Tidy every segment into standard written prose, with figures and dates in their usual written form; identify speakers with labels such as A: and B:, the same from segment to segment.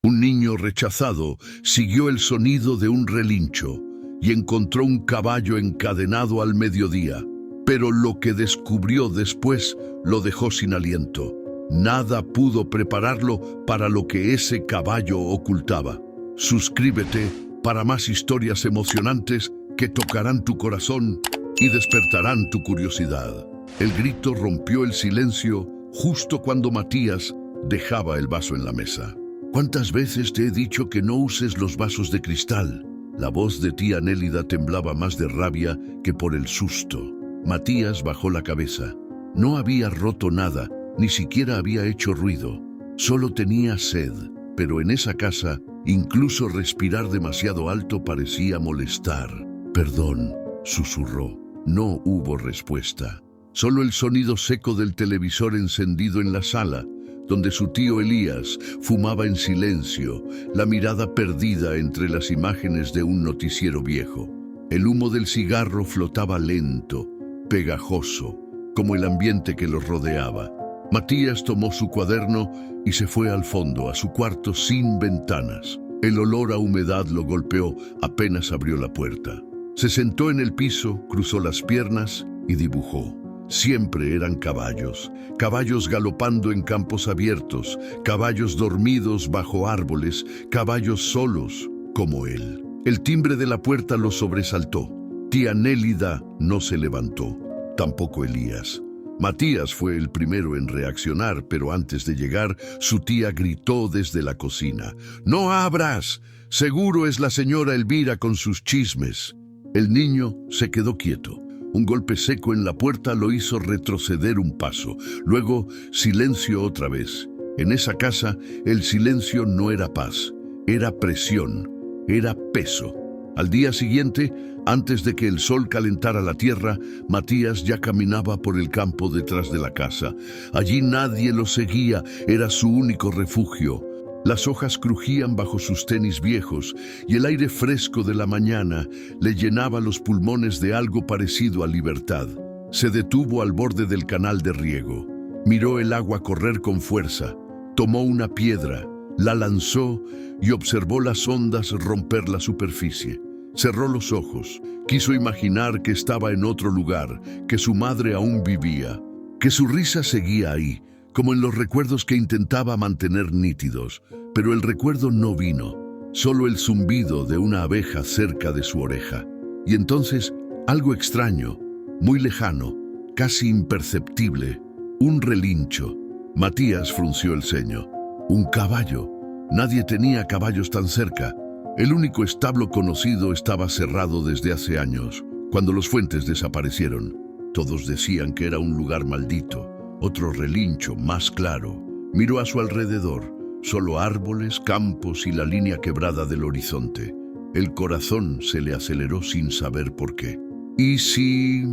A: Un niño rechazado siguió el sonido de un relincho y encontró un caballo encadenado al mediodía. Pero lo que descubrió después lo dejó sin aliento. Nada pudo prepararlo para lo que ese caballo ocultaba. Suscríbete para más historias emocionantes que tocarán tu corazón y despertarán tu curiosidad. El grito rompió el silencio justo cuando Matías dejaba el vaso en la mesa. ¿Cuántas veces te he dicho que no uses los vasos de cristal? La voz de tía Nélida temblaba más de rabia que por el susto. Matías bajó la cabeza. No había roto nada, ni siquiera había hecho ruido. Solo tenía sed, pero en esa casa, incluso respirar demasiado alto parecía molestar. «Perdón», susurró. No hubo respuesta. Solo el sonido seco del televisor encendido en la sala, donde su tío Elías fumaba en silencio, la mirada perdida entre las imágenes de un noticiero viejo. El humo del cigarro flotaba lento, pegajoso, como el ambiente que los rodeaba. Matías tomó su cuaderno y se fue al fondo, a su cuarto sin ventanas. El olor a humedad lo golpeó apenas abrió la puerta. Se sentó en el piso, cruzó las piernas y dibujó. Siempre eran caballos, caballos galopando en campos abiertos, caballos dormidos bajo árboles, caballos solos, como él. El timbre de la puerta lo sobresaltó. Tía Nélida no se levantó, tampoco Elías. Matías fue el primero en reaccionar, pero antes de llegar, su tía gritó desde la cocina. «¡No abras! Seguro es la señora Elvira con sus chismes». El niño se quedó quieto. Un golpe seco en la puerta lo hizo retroceder un paso. Luego, silencio otra vez. En esa casa, el silencio no era paz, era presión, era peso. Al día siguiente, antes de que el sol calentara la tierra, Matías ya caminaba por el campo detrás de la casa. Allí nadie lo seguía, era su único refugio. Las hojas crujían bajo sus tenis viejos y el aire fresco de la mañana le llenaba los pulmones de algo parecido a libertad. Se detuvo al borde del canal de riego. Miró el agua correr con fuerza. Tomó una piedra, la lanzó y observó las ondas romper la superficie. Cerró los ojos. Quiso imaginar que estaba en otro lugar, que su madre aún vivía, que su risa seguía ahí, como en los recuerdos que intentaba mantener nítidos. Pero el recuerdo no vino, solo el zumbido de una abeja cerca de su oreja. Y entonces, algo extraño, muy lejano, casi imperceptible, un relincho. Matías frunció el ceño. Un caballo. Nadie tenía caballos tan cerca. El único establo conocido estaba cerrado desde hace años, cuando los Fuentes desaparecieron. Todos decían que era un lugar maldito. Otro relincho, más claro. Miró a su alrededor. Solo árboles, campos y la línea quebrada del horizonte. El corazón se le aceleró sin saber por qué. ¿Y si...?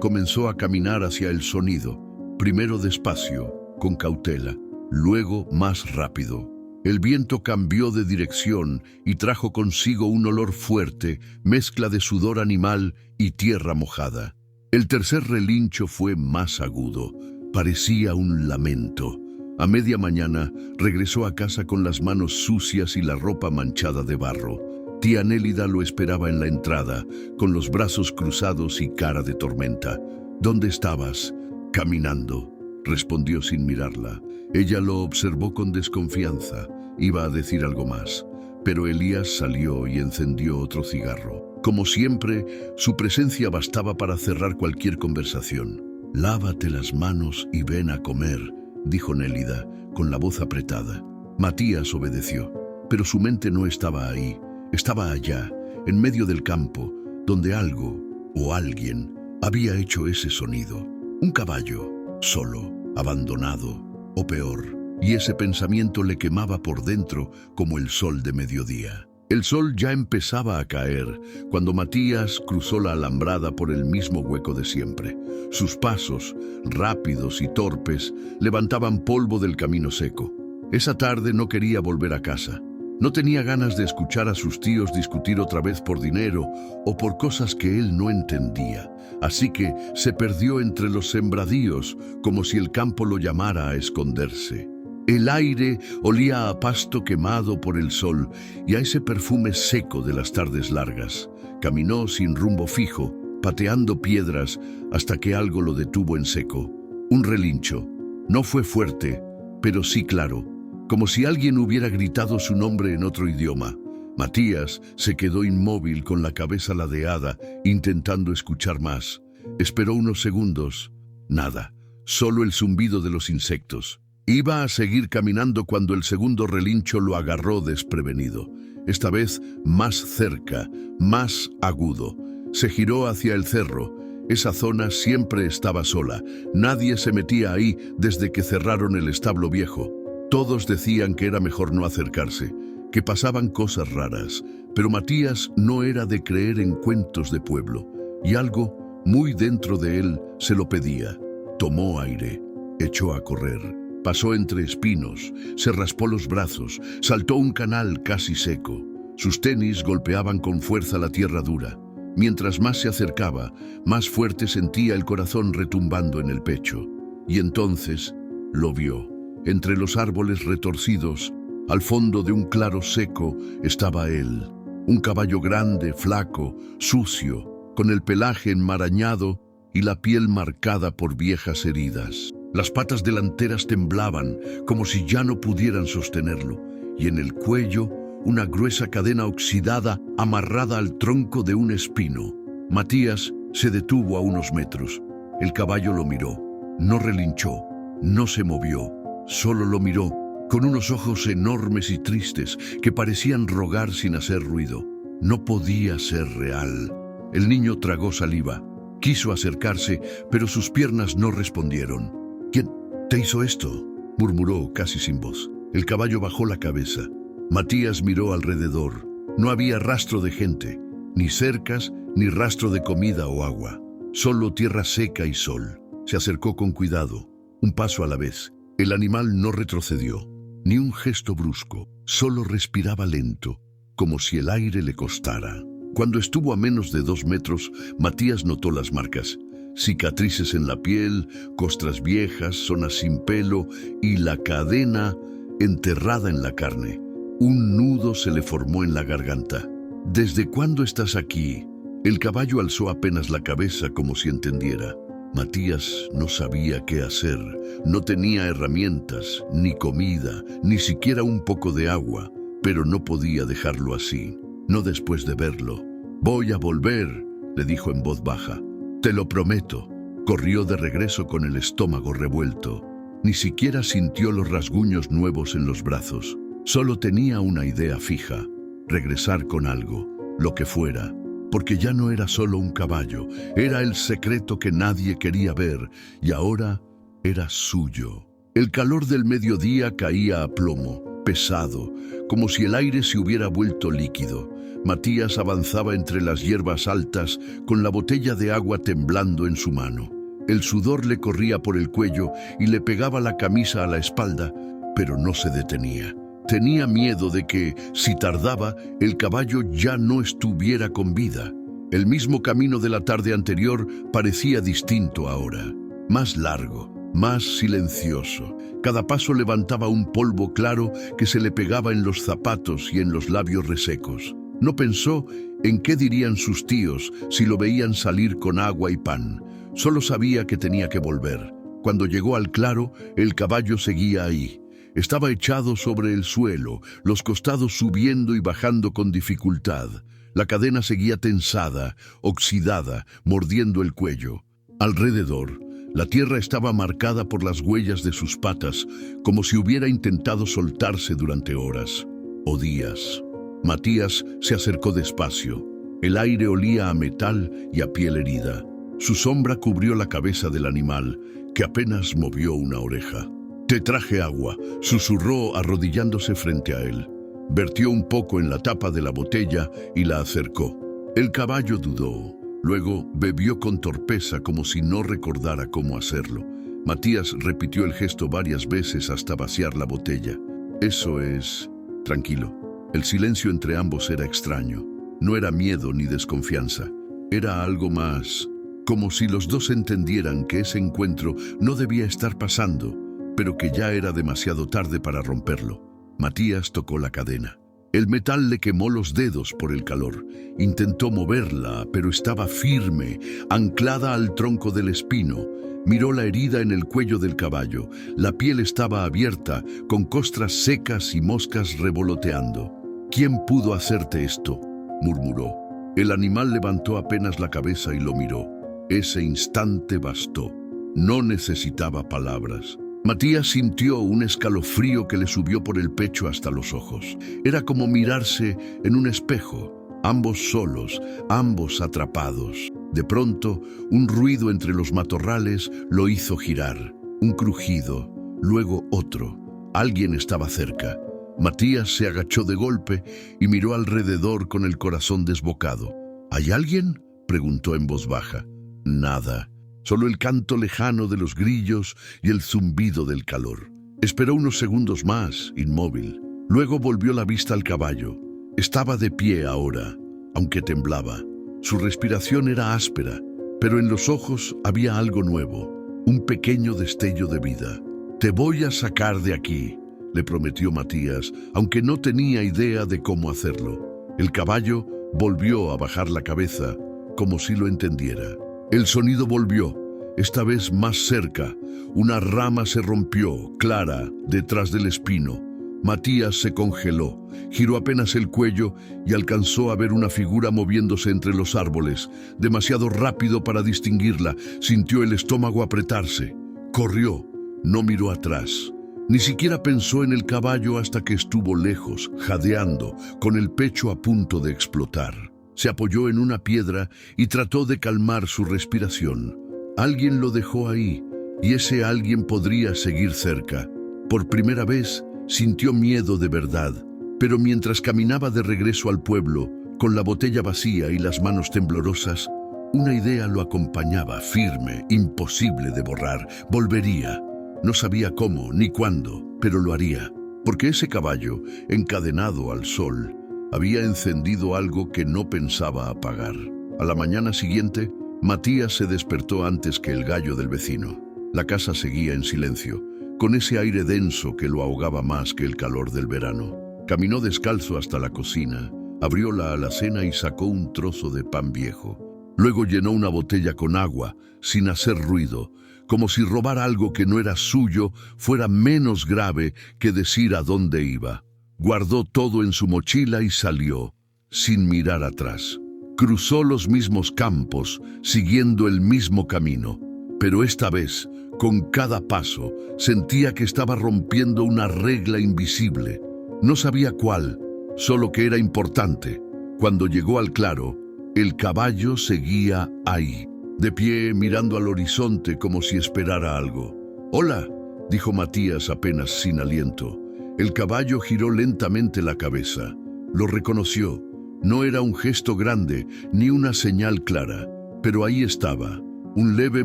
A: Comenzó a caminar hacia el sonido. Primero despacio, con cautela. Luego más rápido. El viento cambió de dirección y trajo consigo un olor fuerte, mezcla de sudor animal y tierra mojada. El tercer relincho fue más agudo. Parecía un lamento. A media mañana regresó a casa con las manos sucias y la ropa manchada de barro. Tía Nélida lo esperaba en la entrada, con los brazos cruzados y cara de tormenta. «¿Dónde estabas?» «Caminando», respondió sin mirarla. Ella lo observó con desconfianza. Iba a decir algo más, pero Elías salió y encendió otro cigarro. Como siempre, su presencia bastaba para cerrar cualquier conversación. «Lávate las manos y ven a comer», dijo Nélida, con la voz apretada. Matías obedeció, pero su mente no estaba ahí. Estaba allá, en medio del campo, donde algo o alguien había hecho ese sonido. Un caballo, solo, abandonado, o peor. Y ese pensamiento le quemaba por dentro como el sol de mediodía. El sol ya empezaba a caer cuando Matías cruzó la alambrada por el mismo hueco de siempre. Sus pasos, rápidos y torpes, levantaban polvo del camino seco. Esa tarde no quería volver a casa. No tenía ganas de escuchar a sus tíos discutir otra vez por dinero o por cosas que él no entendía. Así que se perdió entre los sembradíos como si el campo lo llamara a esconderse. El aire olía a pasto quemado por el sol y a ese perfume seco de las tardes largas. Caminó sin rumbo fijo, pateando piedras hasta que algo lo detuvo en seco. Un relincho. No fue fuerte, pero sí claro, como si alguien hubiera gritado su nombre en otro idioma. Matías se quedó inmóvil con la cabeza ladeada, intentando escuchar más. Esperó unos segundos. Nada, solo el zumbido de los insectos. Iba a seguir caminando cuando el segundo relincho lo agarró desprevenido. Esta vez más cerca, más agudo. Se giró hacia el cerro. Esa zona siempre estaba sola. Nadie se metía ahí desde que cerraron el establo viejo. Todos decían que era mejor no acercarse, que pasaban cosas raras. Pero Matías no era de creer en cuentos de pueblo. Y algo, muy dentro de él, se lo pedía. Tomó aire, echó a correr. Pasó entre espinos, se raspó los brazos, saltó un canal casi seco. Sus tenis golpeaban con fuerza la tierra dura. Mientras más se acercaba, más fuerte sentía el corazón retumbando en el pecho. Y entonces lo vio. Entre los árboles retorcidos, al fondo de un claro seco, estaba él. Un caballo grande, flaco, sucio, con el pelaje enmarañado y la piel marcada por viejas heridas. Las patas delanteras temblaban, como si ya no pudieran sostenerlo, y en el cuello una gruesa cadena oxidada amarrada al tronco de un espino. Matías se detuvo a unos metros. El caballo lo miró. No relinchó, no se movió, solo lo miró, con unos ojos enormes y tristes que parecían rogar sin hacer ruido. No podía ser real. El niño tragó saliva. Quiso acercarse, pero sus piernas no respondieron. «¿Quién te hizo esto?», murmuró casi sin voz. El caballo bajó la cabeza. Matías miró alrededor. No había rastro de gente, ni cercas, ni rastro de comida o agua. Solo tierra seca y sol. Se acercó con cuidado, un paso a la vez. El animal no retrocedió, ni un gesto brusco. Solo respiraba lento, como si el aire le costara. Cuando estuvo a menos de 2 metros, Matías notó las marcas. Cicatrices en la piel, costras viejas, zonas sin pelo y la cadena enterrada en la carne. Un nudo se le formó en la garganta. «¿Desde cuándo estás aquí?». El caballo alzó apenas la cabeza como si entendiera. Matías no sabía qué hacer. No tenía herramientas, ni comida, ni siquiera un poco de agua. Pero no podía dejarlo así. No después de verlo. «Voy a volver», le dijo en voz baja. «Te lo prometo». Corrió de regreso con el estómago revuelto. Ni siquiera sintió los rasguños nuevos en los brazos. Solo tenía una idea fija: regresar con algo, lo que fuera. Porque ya no era solo un caballo, era el secreto que nadie quería ver, y ahora era suyo. El calor del mediodía caía a plomo, pesado, como si el aire se hubiera vuelto líquido. Matías avanzaba entre las hierbas altas, con la botella de agua temblando en su mano. El sudor le corría por el cuello y le pegaba la camisa a la espalda, pero no se detenía. Tenía miedo de que, si tardaba, el caballo ya no estuviera con vida. El mismo camino de la tarde anterior parecía distinto ahora. Más largo, más silencioso. Cada paso levantaba un polvo claro que se le pegaba en los zapatos y en los labios resecos. No pensó en qué dirían sus tíos si lo veían salir con agua y pan. Solo sabía que tenía que volver. Cuando llegó al claro, el caballo seguía ahí. Estaba echado sobre el suelo, los costados subiendo y bajando con dificultad. La cadena seguía tensada, oxidada, mordiendo el cuello. Alrededor, la tierra estaba marcada por las huellas de sus patas, como si hubiera intentado soltarse durante horas o días. Matías se acercó despacio. El aire olía a metal y a piel herida. Su sombra cubrió la cabeza del animal, que apenas movió una oreja. «Te traje agua», susurró arrodillándose frente a él. Vertió un poco en la tapa de la botella y la acercó. El caballo dudó. Luego bebió con torpeza como si no recordara cómo hacerlo. Matías repitió el gesto varias veces hasta vaciar la botella. «Eso es...». «Tranquilo». El silencio entre ambos era extraño. No era miedo ni desconfianza. Era algo más, como si los dos entendieran que ese encuentro no debía estar pasando. pero que ya era demasiado tarde para romperlo. Matías tocó la cadena. El metal le quemó los dedos por el calor. Intentó moverla, pero estaba firme, anclada al tronco del espino. Miró la herida en el cuello del caballo. La piel estaba abierta, con costras secas y moscas revoloteando. «¿Quién pudo hacerte esto?», murmuró. El animal levantó apenas la cabeza y lo miró. Ese instante bastó. No necesitaba palabras. Matías sintió un escalofrío que le subió por el pecho hasta los ojos. Era como mirarse en un espejo, ambos solos, ambos atrapados. De pronto, un ruido entre los matorrales lo hizo girar. Un crujido, luego otro. Alguien estaba cerca. Matías se agachó de golpe y miró alrededor con el corazón desbocado. «¿Hay alguien?», preguntó en voz baja. Nada. Solo el canto lejano de los grillos y el zumbido del calor. Esperó unos segundos más, inmóvil. Luego volvió la vista al caballo. Estaba de pie ahora, aunque temblaba. Su respiración era áspera, pero en los ojos había algo nuevo, un pequeño destello de vida. «Te voy a sacar de aquí», le prometió Matías, aunque no tenía idea de cómo hacerlo. El caballo volvió a bajar la cabeza, como si lo entendiera. El sonido volvió, esta vez más cerca. Una rama se rompió, clara, detrás del espino. Matías se congeló, giró apenas el cuello y alcanzó a ver una figura moviéndose entre los árboles. Demasiado rápido para distinguirla, sintió el estómago apretarse. Corrió, no miró atrás. Ni siquiera pensó en el caballo hasta que estuvo lejos, jadeando, con el pecho a punto de explotar. Se apoyó en una piedra y trató de calmar su respiración. Alguien lo dejó ahí, y ese alguien podría seguir cerca. Por primera vez, sintió miedo de verdad, pero mientras caminaba de regreso al pueblo, con la botella vacía y las manos temblorosas, una idea lo acompañaba, firme, imposible de borrar. Volvería. No sabía cómo ni cuándo, pero lo haría, porque ese caballo, encadenado al sol, había encendido algo que no pensaba apagar. A la mañana siguiente, Matías se despertó antes que el gallo del vecino. La casa seguía en silencio, con ese aire denso que lo ahogaba más que el calor del verano. Caminó descalzo hasta la cocina, abrió la alacena y sacó un trozo de pan viejo. Luego llenó una botella con agua, sin hacer ruido, como si robar algo que no era suyo fuera menos grave que decir a dónde iba. Guardó todo en su mochila y salió, sin mirar atrás. Cruzó los mismos campos, siguiendo el mismo camino, pero esta vez, con cada paso, sentía que estaba rompiendo una regla invisible. No sabía cuál, solo que era importante. Cuando llegó al claro, el caballo seguía ahí, de pie mirando al horizonte como si esperara algo. «Hola», dijo Matías apenas sin aliento. El caballo giró lentamente la cabeza. Lo reconoció. No era un gesto grande ni una señal clara, pero ahí estaba, un leve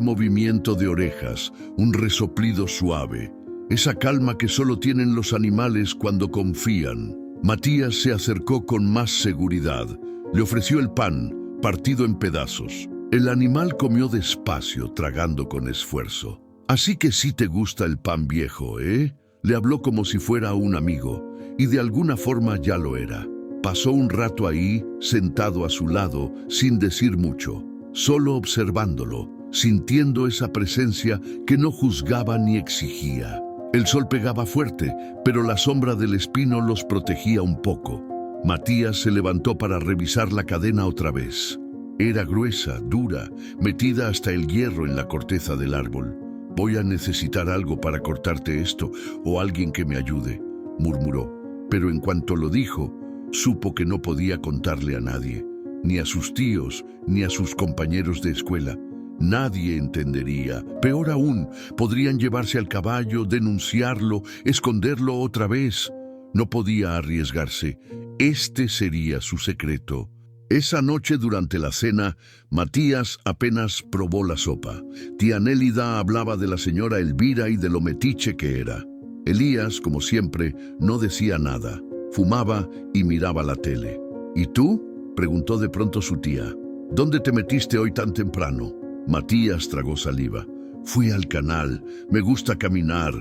A: movimiento de orejas, un resoplido suave, esa calma que solo tienen los animales cuando confían. Matías se acercó con más seguridad. Le ofreció el pan, partido en pedazos. El animal comió despacio, tragando con esfuerzo. «Así que sí te gusta el pan viejo, ¿eh?», le habló como si fuera un amigo, y de alguna forma ya lo era. Pasó un rato ahí, sentado a su lado, sin decir mucho, solo observándolo, sintiendo esa presencia que no juzgaba ni exigía. El sol pegaba fuerte, pero la sombra del espino los protegía un poco. Matías se levantó para revisar la cadena otra vez. Era gruesa, dura, metida hasta el hierro en la corteza del árbol. «Voy a necesitar algo para cortarte esto, o alguien que me ayude», murmuró. Pero en cuanto lo dijo, supo que no podía contarle a nadie, ni a sus tíos, ni a sus compañeros de escuela. Nadie entendería. Peor aún, podrían llevarse al caballo, denunciarlo, esconderlo otra vez. No podía arriesgarse. Este sería su secreto. Esa noche durante la cena, Matías apenas probó la sopa. Tía Nélida hablaba de la señora Elvira y de lo metiche que era. Elías, como siempre, no decía nada. Fumaba y miraba la tele. «¿Y tú?», preguntó de pronto su tía. «¿Dónde te metiste hoy tan temprano?». Matías tragó saliva. «Fui al canal. Me gusta caminar».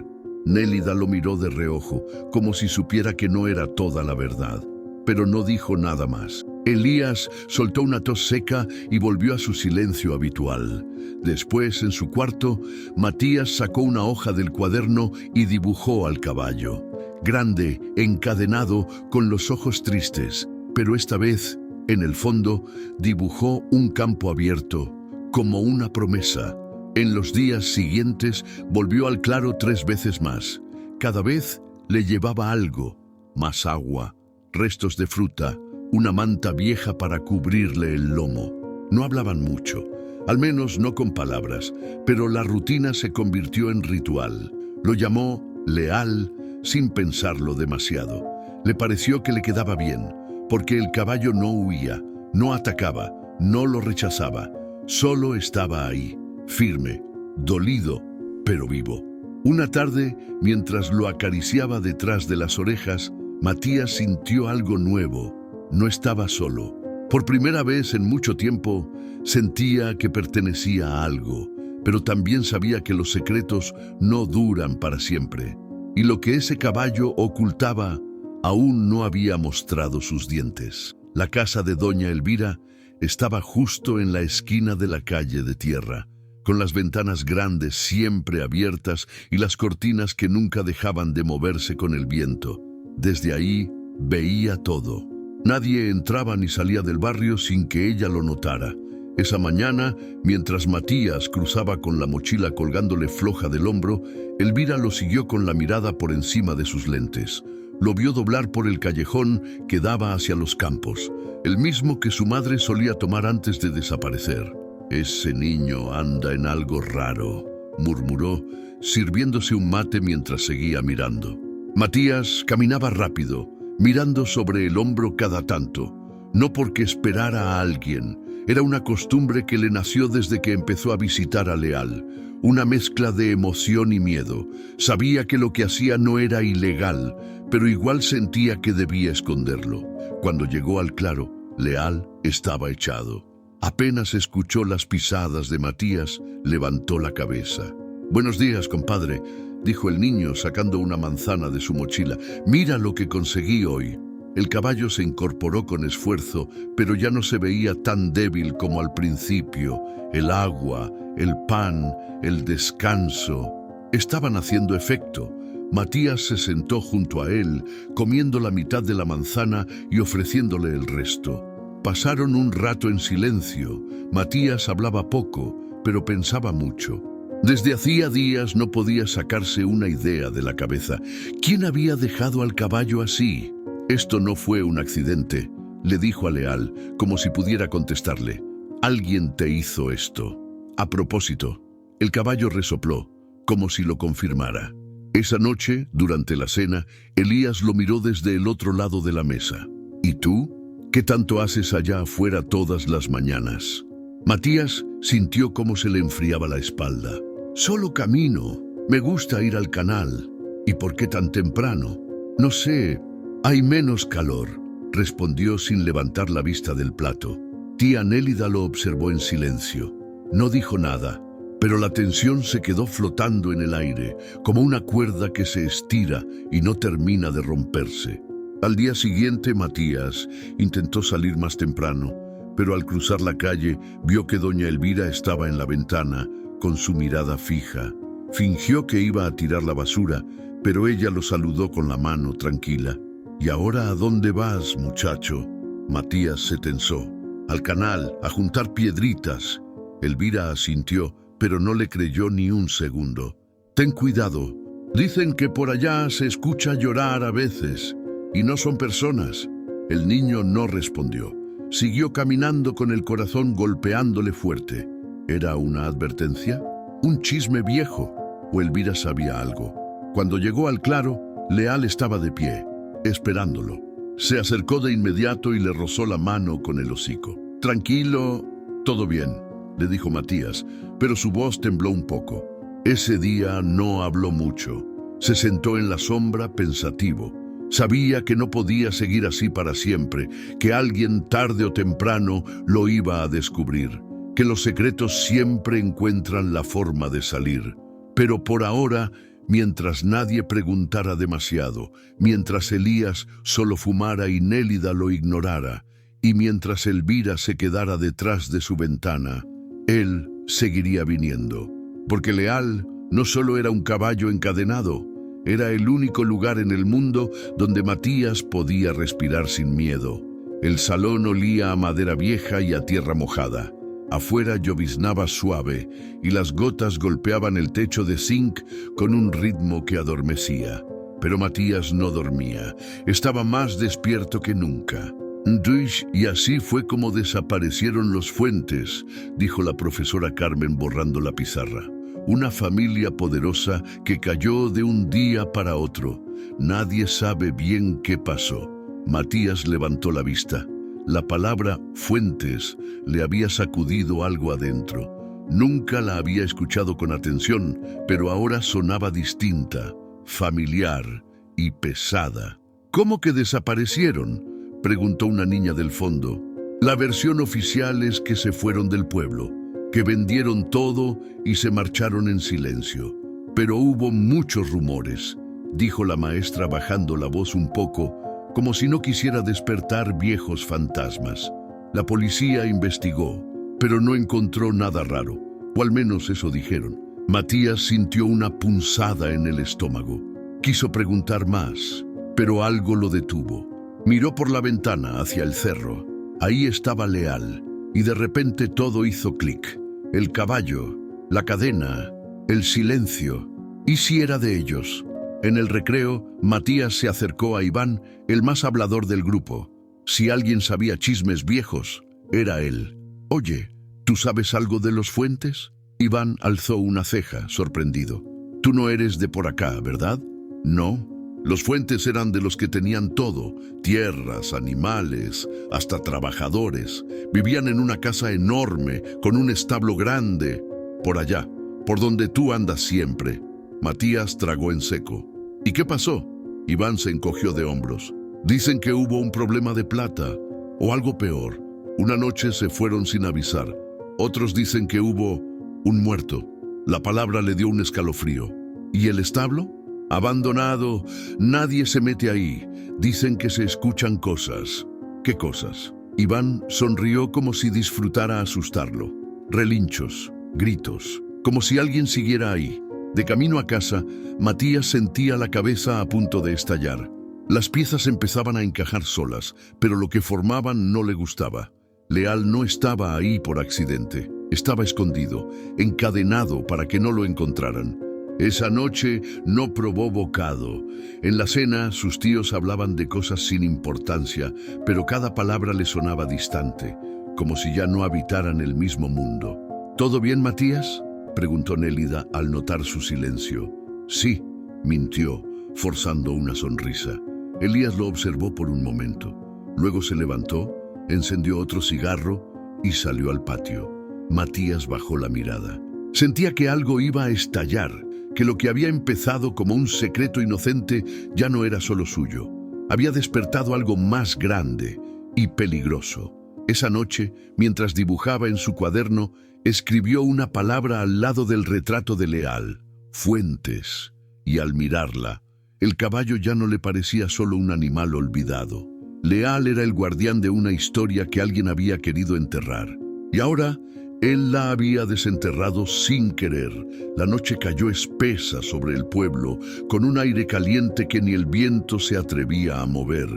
A: Nélida lo miró de reojo, como si supiera que no era toda la verdad, pero no dijo nada más. Elías soltó una tos seca y volvió a su silencio habitual. Después, en su cuarto, Matías sacó una hoja del cuaderno y dibujó al caballo. Grande, encadenado, con los ojos tristes, pero esta vez, en el fondo, dibujó un campo abierto, como una promesa. En los días siguientes volvió al claro 3 veces más. Cada vez le llevaba algo: más agua, restos de fruta, una manta vieja para cubrirle el lomo. No hablaban mucho, al menos no con palabras, pero la rutina se convirtió en ritual. Lo llamó Leal sin pensarlo demasiado. Le pareció que le quedaba bien, porque el caballo no huía, no atacaba, no lo rechazaba, solo estaba ahí, firme, dolido, pero vivo. Una tarde, mientras lo acariciaba detrás de las orejas, Matías sintió algo nuevo. No estaba solo. Por primera vez en mucho tiempo, sentía que pertenecía a algo, pero también sabía que los secretos no duran para siempre. Y lo que ese caballo ocultaba aún no había mostrado sus dientes. La casa de doña Elvira estaba justo en la esquina de la calle de tierra, con las ventanas grandes siempre abiertas y las cortinas que nunca dejaban de moverse con el viento. Desde ahí veía todo. Nadie entraba ni salía del barrio sin que ella lo notara. Esa mañana, mientras Matías cruzaba con la mochila colgándole floja del hombro, Elvira lo siguió con la mirada por encima de sus lentes. Lo vio doblar por el callejón que daba hacia los campos, el mismo que su madre solía tomar antes de desaparecer. «Ese niño anda en algo raro», murmuró, sirviéndose un mate mientras seguía mirando. Matías caminaba rápido, mirando sobre el hombro cada tanto, no porque esperara a alguien. Era una costumbre que le nació desde que empezó a visitar a Leal, una mezcla de emoción y miedo. Sabía que lo que hacía no era ilegal, pero igual sentía que debía esconderlo. Cuando llegó al claro, Leal estaba echado. Apenas escuchó las pisadas de Matías, levantó la cabeza. «Buenos días, compadre», dijo el niño sacando una manzana de su mochila. «Mira lo que conseguí hoy». El caballo se incorporó con esfuerzo, pero ya no se veía tan débil como al principio. El agua, el pan, el descanso estaban haciendo efecto. Matías se sentó junto a él, comiendo la mitad de la manzana y ofreciéndole el resto. Pasaron un rato en silencio. Matías hablaba poco, pero pensaba mucho. Desde hacía días no podía sacarse una idea de la cabeza. ¿Quién había dejado al caballo así? «Esto no fue un accidente», le dijo a Leal, como si pudiera contestarle. «Alguien te hizo esto. A propósito». El caballo resopló, como si lo confirmara. Esa noche, durante la cena, Elías lo miró desde el otro lado de la mesa. «¿Y tú? ¿Qué tanto haces allá afuera todas las mañanas?» Matías sintió cómo se le enfriaba la espalda. «Solo camino. Me gusta ir al canal». «¿Y por qué tan temprano?» «No sé. Hay menos calor», respondió sin levantar la vista del plato. Tía Nélida lo observó en silencio. No dijo nada, pero la tensión se quedó flotando en el aire, como una cuerda que se estira y no termina de romperse. Al día siguiente, Matías intentó salir más temprano, pero al cruzar la calle vio que doña Elvira estaba en la ventana, con su mirada fija. Fingió que iba a tirar la basura, pero ella lo saludó con la mano tranquila. «¿Y ahora a dónde vas, muchacho?» Matías se tensó. «Al canal, a juntar piedritas». Elvira asintió, pero no le creyó ni un segundo. «Ten cuidado. Dicen que por allá se escucha llorar a veces, y no son personas». El niño no respondió. Siguió caminando con el corazón golpeándole fuerte. ¿Era una advertencia? ¿Un chisme viejo? ¿O Elvira sabía algo? Cuando llegó al claro, Leal estaba de pie, esperándolo. Se acercó de inmediato y le rozó la mano con el hocico. «Tranquilo, todo bien», le dijo Matías, pero su voz tembló un poco. Ese día no habló mucho. Se sentó en la sombra pensativo. Sabía que no podía seguir así para siempre, que alguien tarde o temprano lo iba a descubrir, que los secretos siempre encuentran la forma de salir. Pero por ahora mientras nadie preguntara demasiado, mientras Elías solo fumara y Nélida lo ignorara, y mientras Elvira se quedara detrás de su ventana, él seguiría viniendo. Porque Leal no solo era un caballo encadenado, era el único lugar en el mundo donde Matías podía respirar sin miedo. El salón olía a madera vieja y a tierra mojada. Afuera lloviznaba suave y las gotas golpeaban el techo de zinc con un ritmo que adormecía. Pero Matías no dormía, estaba más despierto que nunca. Y así fue como desaparecieron los Fuentes, dijo la profesora Carmen borrando la pizarra. Una familia poderosa que cayó de un día para otro. Nadie sabe bien qué pasó. Matías levantó la vista. La palabra Fuentes le había sacudido algo adentro. Nunca la había escuchado con atención, pero ahora sonaba distinta, familiar y pesada. ¿Cómo que desaparecieron?, preguntó una niña del fondo. La versión oficial es que se fueron del pueblo, que vendieron todo y se marcharon en silencio. Pero hubo muchos rumores, dijo la maestra bajando la voz un poco, como si no quisiera despertar viejos fantasmas. La policía investigó, pero no encontró nada raro, o al menos eso dijeron. Matías sintió una punzada en el estómago. Quiso preguntar más, pero algo lo detuvo. Miró por la ventana hacia el cerro. Ahí estaba Leal, y de repente todo hizo clic. El caballo, la cadena, el silencio. ¿Y si era de ellos? En el recreo, Matías se acercó a Iván, el más hablador del grupo. Si alguien sabía chismes viejos, era él. Oye, ¿tú sabes algo de los Fuentes? Iván alzó una ceja, sorprendido. Tú no eres de por acá, ¿verdad? No. Los Fuentes eran de los que tenían todo, tierras, animales, hasta trabajadores. Vivían en una casa enorme, con un establo grande. Por allá, por donde tú andas siempre. Matías tragó en seco. ¿Y qué pasó? Iván se encogió de hombros. Dicen que hubo un problema de plata, o algo peor. Una noche se fueron sin avisar. Otros dicen que hubo un muerto. La palabra le dio un escalofrío. ¿Y el establo? Abandonado, nadie se mete ahí. Dicen que se escuchan cosas. ¿Qué cosas? Iván sonrió como si disfrutara asustarlo. Relinchos, gritos, como si alguien siguiera ahí. De camino a casa, Matías sentía la cabeza a punto de estallar. Las piezas empezaban a encajar solas, pero lo que formaban no le gustaba. Leal no estaba ahí por accidente. Estaba escondido, encadenado para que no lo encontraran. Esa noche no probó bocado. En la cena, sus tíos hablaban de cosas sin importancia, pero cada palabra le sonaba distante, como si ya no habitaran el mismo mundo. ¿Todo bien, Matías?, preguntó Nélida al notar su silencio. Sí, mintió, forzando una sonrisa. Elías lo observó por un momento. Luego se levantó, encendió otro cigarro y salió al patio. Matías bajó la mirada. Sentía que algo iba a estallar, que lo que había empezado como un secreto inocente ya no era solo suyo. Había despertado algo más grande y peligroso. Esa noche, mientras dibujaba en su cuaderno, escribió una palabra al lado del retrato de Leal: Fuentes. Y al mirarla, el caballo ya no le parecía solo un animal olvidado. Leal era el guardián de una historia que alguien había querido enterrar. Y ahora, él la había desenterrado sin querer. La noche cayó espesa sobre el pueblo, con un aire caliente que ni el viento se atrevía a mover.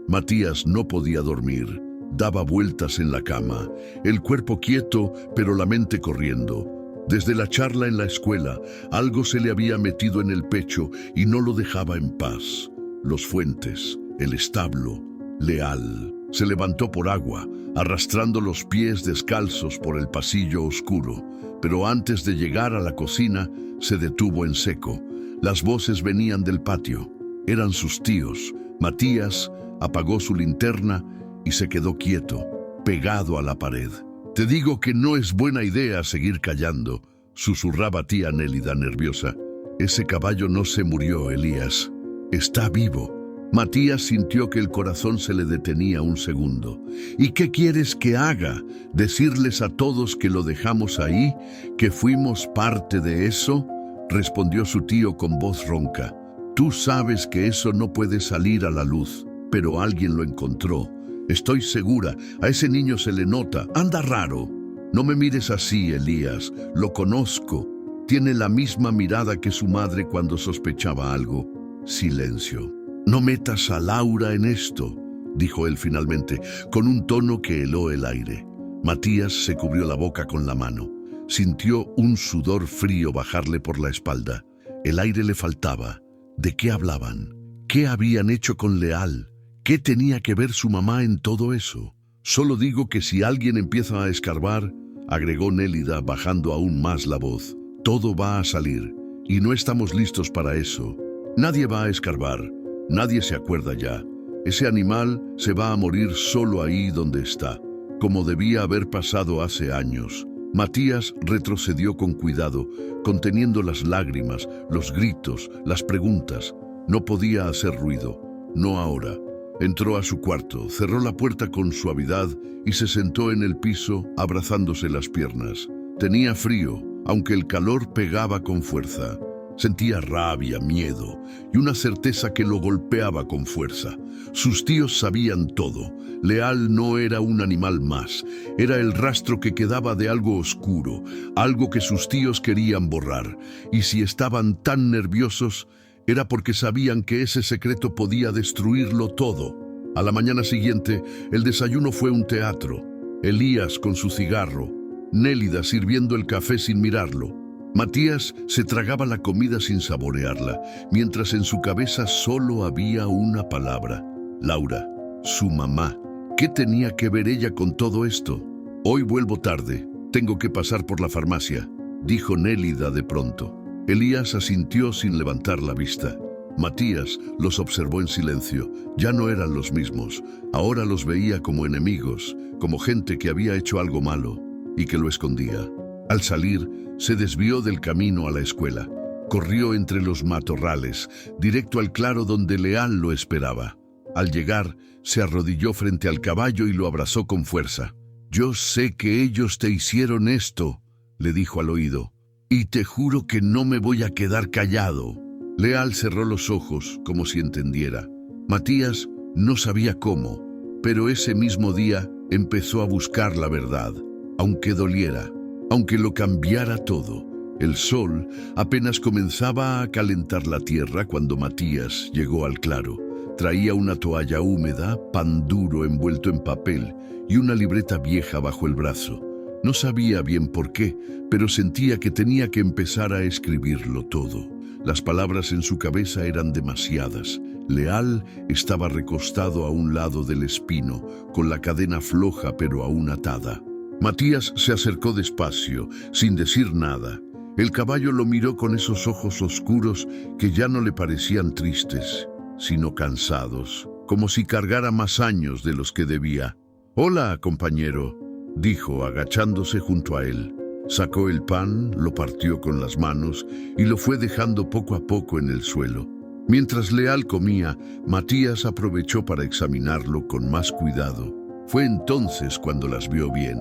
A: Matías no podía dormir. Daba vueltas en la cama, el cuerpo quieto, pero la mente corriendo. Desde la charla en la escuela, algo se le había metido en el pecho y no lo dejaba en paz. Los Fuentes, el establo, Leal. Se levantó por agua, arrastrando los pies descalzos por el pasillo oscuro, pero antes de llegar a la cocina, se detuvo en seco. Las voces venían del patio. Eran sus tíos. Matías apagó su linterna y se quedó quieto, pegado a la pared. Te digo que no es buena idea seguir callando, susurraba tía Nélida nerviosa. Ese caballo no se murió, Elías. Está vivo. Matías sintió que el corazón se le detenía un segundo. ¿Y qué quieres que haga? ¿Decirles a todos que lo dejamos ahí? ¿Que fuimos parte de eso? respondió su tío con voz ronca. Tú sabes que eso no puede salir a la luz, pero alguien lo encontró. Estoy segura, a ese niño se le nota, anda raro. No me mires así, Elías, lo conozco. Tiene la misma mirada que su madre cuando sospechaba algo. Silencio. No metas a Laura en esto, dijo él finalmente, con un tono que heló el aire. Matías se cubrió la boca con la mano. Sintió un sudor frío bajarle por la espalda. El aire le faltaba. ¿De qué hablaban? ¿Qué habían hecho con Leal? ¿Qué tenía que ver su mamá en todo eso? Solo digo que si alguien empieza a escarbar, agregó Nélida bajando aún más la voz, todo va a salir, y no estamos listos para eso. Nadie va a escarbar, nadie se acuerda ya. Ese animal se va a morir solo ahí donde está, como debía haber pasado hace años. Matías retrocedió con cuidado, conteniendo las lágrimas, los gritos, las preguntas. No podía hacer ruido, no ahora. Entró a su cuarto, cerró la puerta con suavidad y se sentó en el piso abrazándose las piernas. Tenía frío, aunque el calor pegaba con fuerza. Sentía rabia, miedo y una certeza que lo golpeaba con fuerza. Sus tíos sabían todo. Leal no era un animal más. Era el rastro que quedaba de algo oscuro, algo que sus tíos querían borrar. Y si estaban tan nerviosos, era porque sabían que ese secreto podía destruirlo todo. A la mañana siguiente, el desayuno fue un teatro. Elías con su cigarro, Nélida sirviendo el café sin mirarlo. Matías se tragaba la comida sin saborearla, mientras en su cabeza solo había una palabra: Laura, su mamá. ¿Qué tenía que ver ella con todo esto? Hoy vuelvo tarde, tengo que pasar por la farmacia, dijo Nélida de pronto. Elías asintió sin levantar la vista. Matías los observó en silencio. Ya no eran los mismos. Ahora los veía como enemigos, como gente que había hecho algo malo y que lo escondía. Al salir, se desvió del camino a la escuela. Corrió entre los matorrales, directo al claro donde Leal lo esperaba. Al llegar, se arrodilló frente al caballo y lo abrazó con fuerza. «Yo sé que ellos te hicieron esto», le dijo al oído. «Y te juro que no me voy a quedar callado». Leal cerró los ojos como si entendiera. Matías no sabía cómo, pero ese mismo día empezó a buscar la verdad, aunque doliera, aunque lo cambiara todo. El sol apenas comenzaba a calentar la tierra cuando Matías llegó al claro. Traía una toalla húmeda, pan duro envuelto en papel y una libreta vieja bajo el brazo. No sabía bien por qué, pero sentía que tenía que empezar a escribirlo todo. Las palabras en su cabeza eran demasiadas. Leal estaba recostado a un lado del espino, con la cadena floja pero aún atada. Matías se acercó despacio, sin decir nada. El caballo lo miró con esos ojos oscuros que ya no le parecían tristes, sino cansados, como si cargara más años de los que debía. «Hola, compañero», dijo, agachándose junto a él. Sacó el pan, lo partió con las manos y lo fue dejando poco a poco en el suelo. Mientras Leal comía, Matías aprovechó para examinarlo con más cuidado. Fue entonces cuando las vio bien.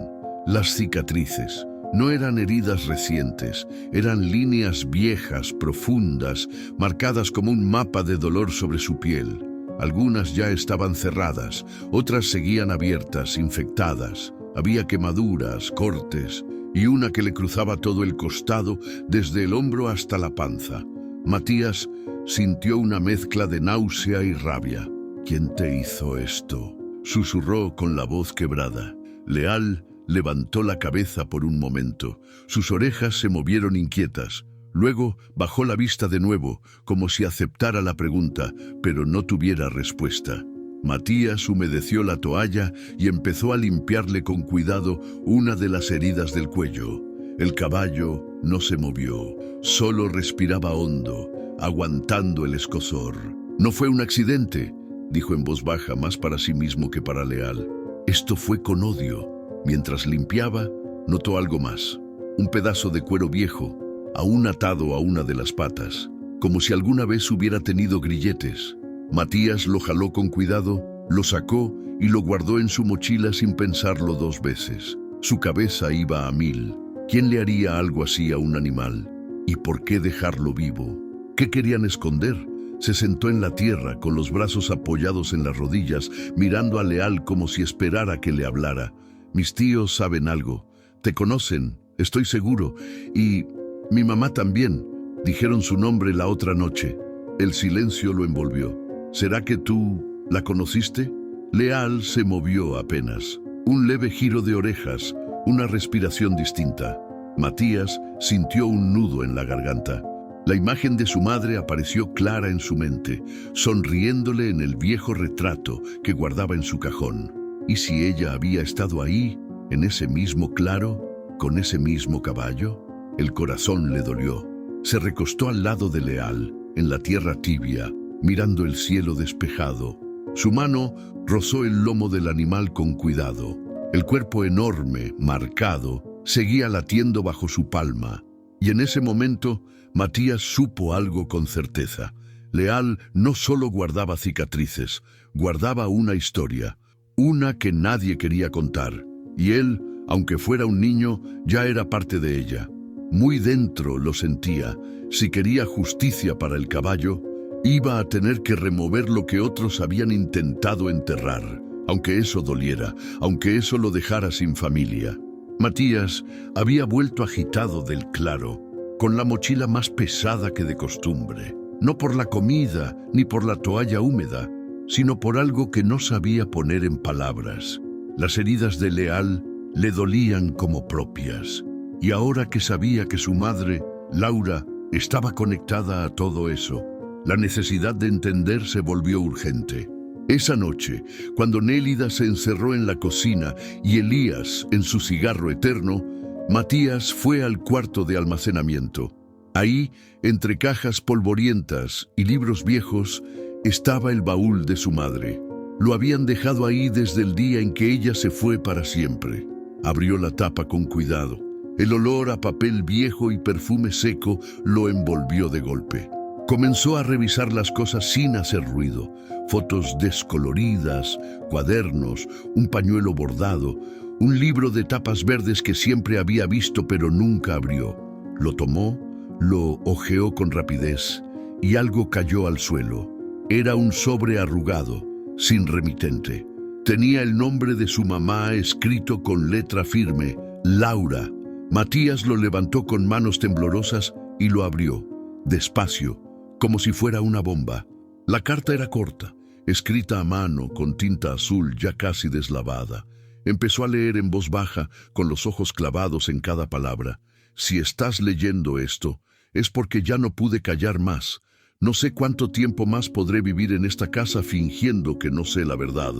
A: Las cicatrices no eran heridas recientes, eran líneas viejas, profundas, marcadas como un mapa de dolor sobre su piel. Algunas ya estaban cerradas, otras seguían abiertas, infectadas. Había quemaduras, cortes y una que le cruzaba todo el costado desde el hombro hasta la panza. Matías sintió una mezcla de náusea y rabia. «¿Quién te hizo esto?», susurró con la voz quebrada. Leal levantó la cabeza por un momento. Sus orejas se movieron inquietas. Luego bajó la vista de nuevo, como si aceptara la pregunta, pero no tuviera respuesta. Matías humedeció la toalla y empezó a limpiarle con cuidado una de las heridas del cuello. El caballo no se movió, solo respiraba hondo, aguantando el escozor. «No fue un accidente», dijo en voz baja, más para sí mismo que para Leal. «Esto fue con odio». Mientras limpiaba, notó algo más. Un pedazo de cuero viejo, aún atado a una de las patas, como si alguna vez hubiera tenido grilletes. Matías lo jaló con cuidado, lo sacó y lo guardó en su mochila sin pensarlo dos veces. Su cabeza iba a mil. ¿Quién le haría algo así a un animal? ¿Y por qué dejarlo vivo? ¿Qué querían esconder? Se sentó en la tierra, con los brazos apoyados en las rodillas, mirando a Leal como si esperara que le hablara. Mis tíos saben algo. Te conocen, estoy seguro. Y mi mamá también. Dijeron su nombre la otra noche. El silencio lo envolvió. ¿Será que tú la conociste? Leal se movió apenas. Un leve giro de orejas, una respiración distinta. Matías sintió un nudo en la garganta. La imagen de su madre apareció clara en su mente, sonriéndole en el viejo retrato que guardaba en su cajón. ¿Y si ella había estado ahí, en ese mismo claro, con ese mismo caballo? El corazón le dolió. Se recostó al lado de Leal, en la tierra tibia, mirando el cielo despejado. Su mano rozó el lomo del animal con cuidado. El cuerpo enorme, marcado, seguía latiendo bajo su palma. Y en ese momento, Matías supo algo con certeza. Leal no solo guardaba cicatrices, guardaba una historia, una que nadie quería contar. Y él, aunque fuera un niño, ya era parte de ella. Muy dentro lo sentía. Si quería justicia para el caballo, iba a tener que remover lo que otros habían intentado enterrar, aunque eso doliera, aunque eso lo dejara sin familia. Matías había vuelto agitado del claro, con la mochila más pesada que de costumbre, no por la comida ni por la toalla húmeda, sino por algo que no sabía poner en palabras. Las heridas de Leal le dolían como propias, y ahora que sabía que su madre, Laura, estaba conectada a todo eso, la necesidad de entender se volvió urgente. Esa noche, cuando Nélida se encerró en la cocina y Elías en su cigarro eterno, Matías fue al cuarto de almacenamiento. Ahí, entre cajas polvorientas y libros viejos, estaba el baúl de su madre. Lo habían dejado ahí desde el día en que ella se fue para siempre. Abrió la tapa con cuidado. El olor a papel viejo y perfume seco lo envolvió de golpe. Comenzó a revisar las cosas sin hacer ruido. Fotos descoloridas, cuadernos, un pañuelo bordado, un libro de tapas verdes que siempre había visto pero nunca abrió. Lo tomó, lo hojeó con rapidez y algo cayó al suelo. Era un sobre arrugado, sin remitente. Tenía el nombre de su mamá escrito con letra firme, Laura. Matías lo levantó con manos temblorosas y lo abrió, despacio, como si fuera una bomba. La carta era corta, escrita a mano con tinta azul ya casi deslavada. Empezó a leer en voz baja, con los ojos clavados en cada palabra. Si estás leyendo esto, es porque ya no pude callar más. No sé cuánto tiempo más podré vivir en esta casa fingiendo que no sé la verdad.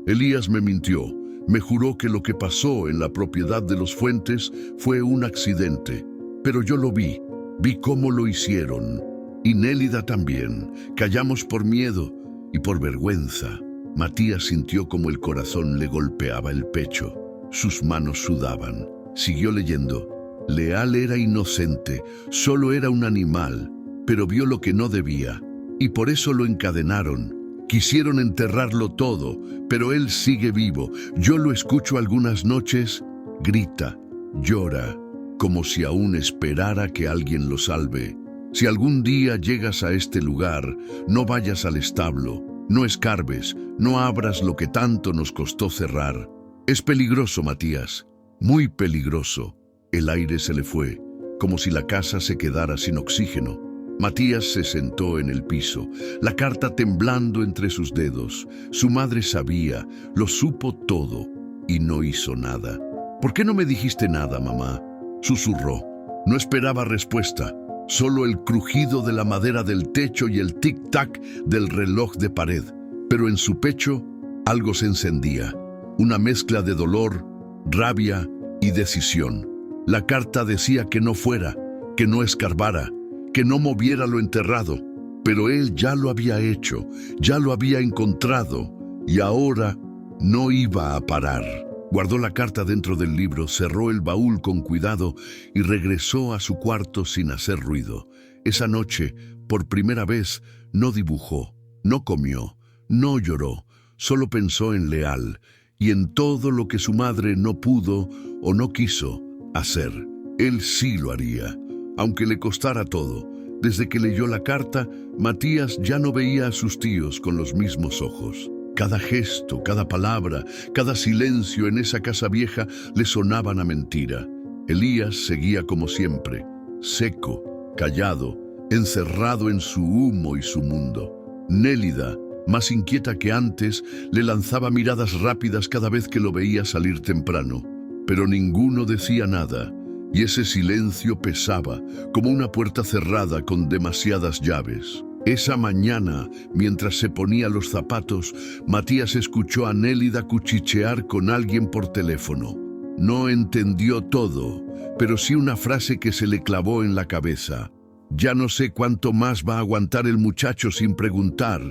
A: Elías me mintió. Me juró que lo que pasó en la propiedad de los Fuentes fue un accidente. Pero yo lo vi cómo lo hicieron. Y Nélida también. Callamos por miedo y por vergüenza. Matías sintió como el corazón le golpeaba el pecho. Sus manos sudaban. Siguió leyendo. Leal era inocente, solo era un animal, pero vio lo que no debía. Y por eso lo encadenaron. Quisieron enterrarlo todo, pero él sigue vivo. Yo lo escucho algunas noches, grita, llora, como si aún esperara que alguien lo salve. Si algún día llegas a este lugar, no vayas al establo, no escarbes, no abras lo que tanto nos costó cerrar. Es peligroso, Matías, muy peligroso. El aire se le fue, como si la casa se quedara sin oxígeno. Matías se sentó en el piso, la carta temblando entre sus dedos. Su madre sabía, lo supo todo, y no hizo nada. ¿Por qué no me dijiste nada, mamá?, susurró. No esperaba respuesta, solo el crujido de la madera del techo y el tic-tac del reloj de pared. Pero en su pecho algo se encendía, una mezcla de dolor, rabia y decisión. La carta decía que no fuera, que no escarbara, que no moviera lo enterrado, pero él ya lo había hecho, ya lo había encontrado, y ahora no iba a parar. Guardó la carta dentro del libro, cerró el baúl con cuidado y regresó a su cuarto sin hacer ruido. Esa noche, por primera vez, no dibujó, no comió, no lloró, solo pensó en Leal y en todo lo que su madre no pudo o no quiso hacer. Él sí lo haría. aunque le costara todo. Desde que leyó la carta, Matías ya no veía a sus tíos con los mismos ojos. Cada gesto, cada palabra, cada silencio en esa casa vieja le sonaban a mentira. Elías seguía como siempre, seco, callado, encerrado en su humo y su mundo. Nélida, más inquieta que antes, le lanzaba miradas rápidas cada vez que lo veía salir temprano. Pero ninguno decía nada, y ese silencio pesaba, como una puerta cerrada con demasiadas llaves. Esa mañana, mientras se ponía los zapatos, Matías escuchó a Nélida cuchichear con alguien por teléfono. No entendió todo, pero sí una frase que se le clavó en la cabeza. Ya no sé cuánto más va a aguantar el muchacho sin preguntar.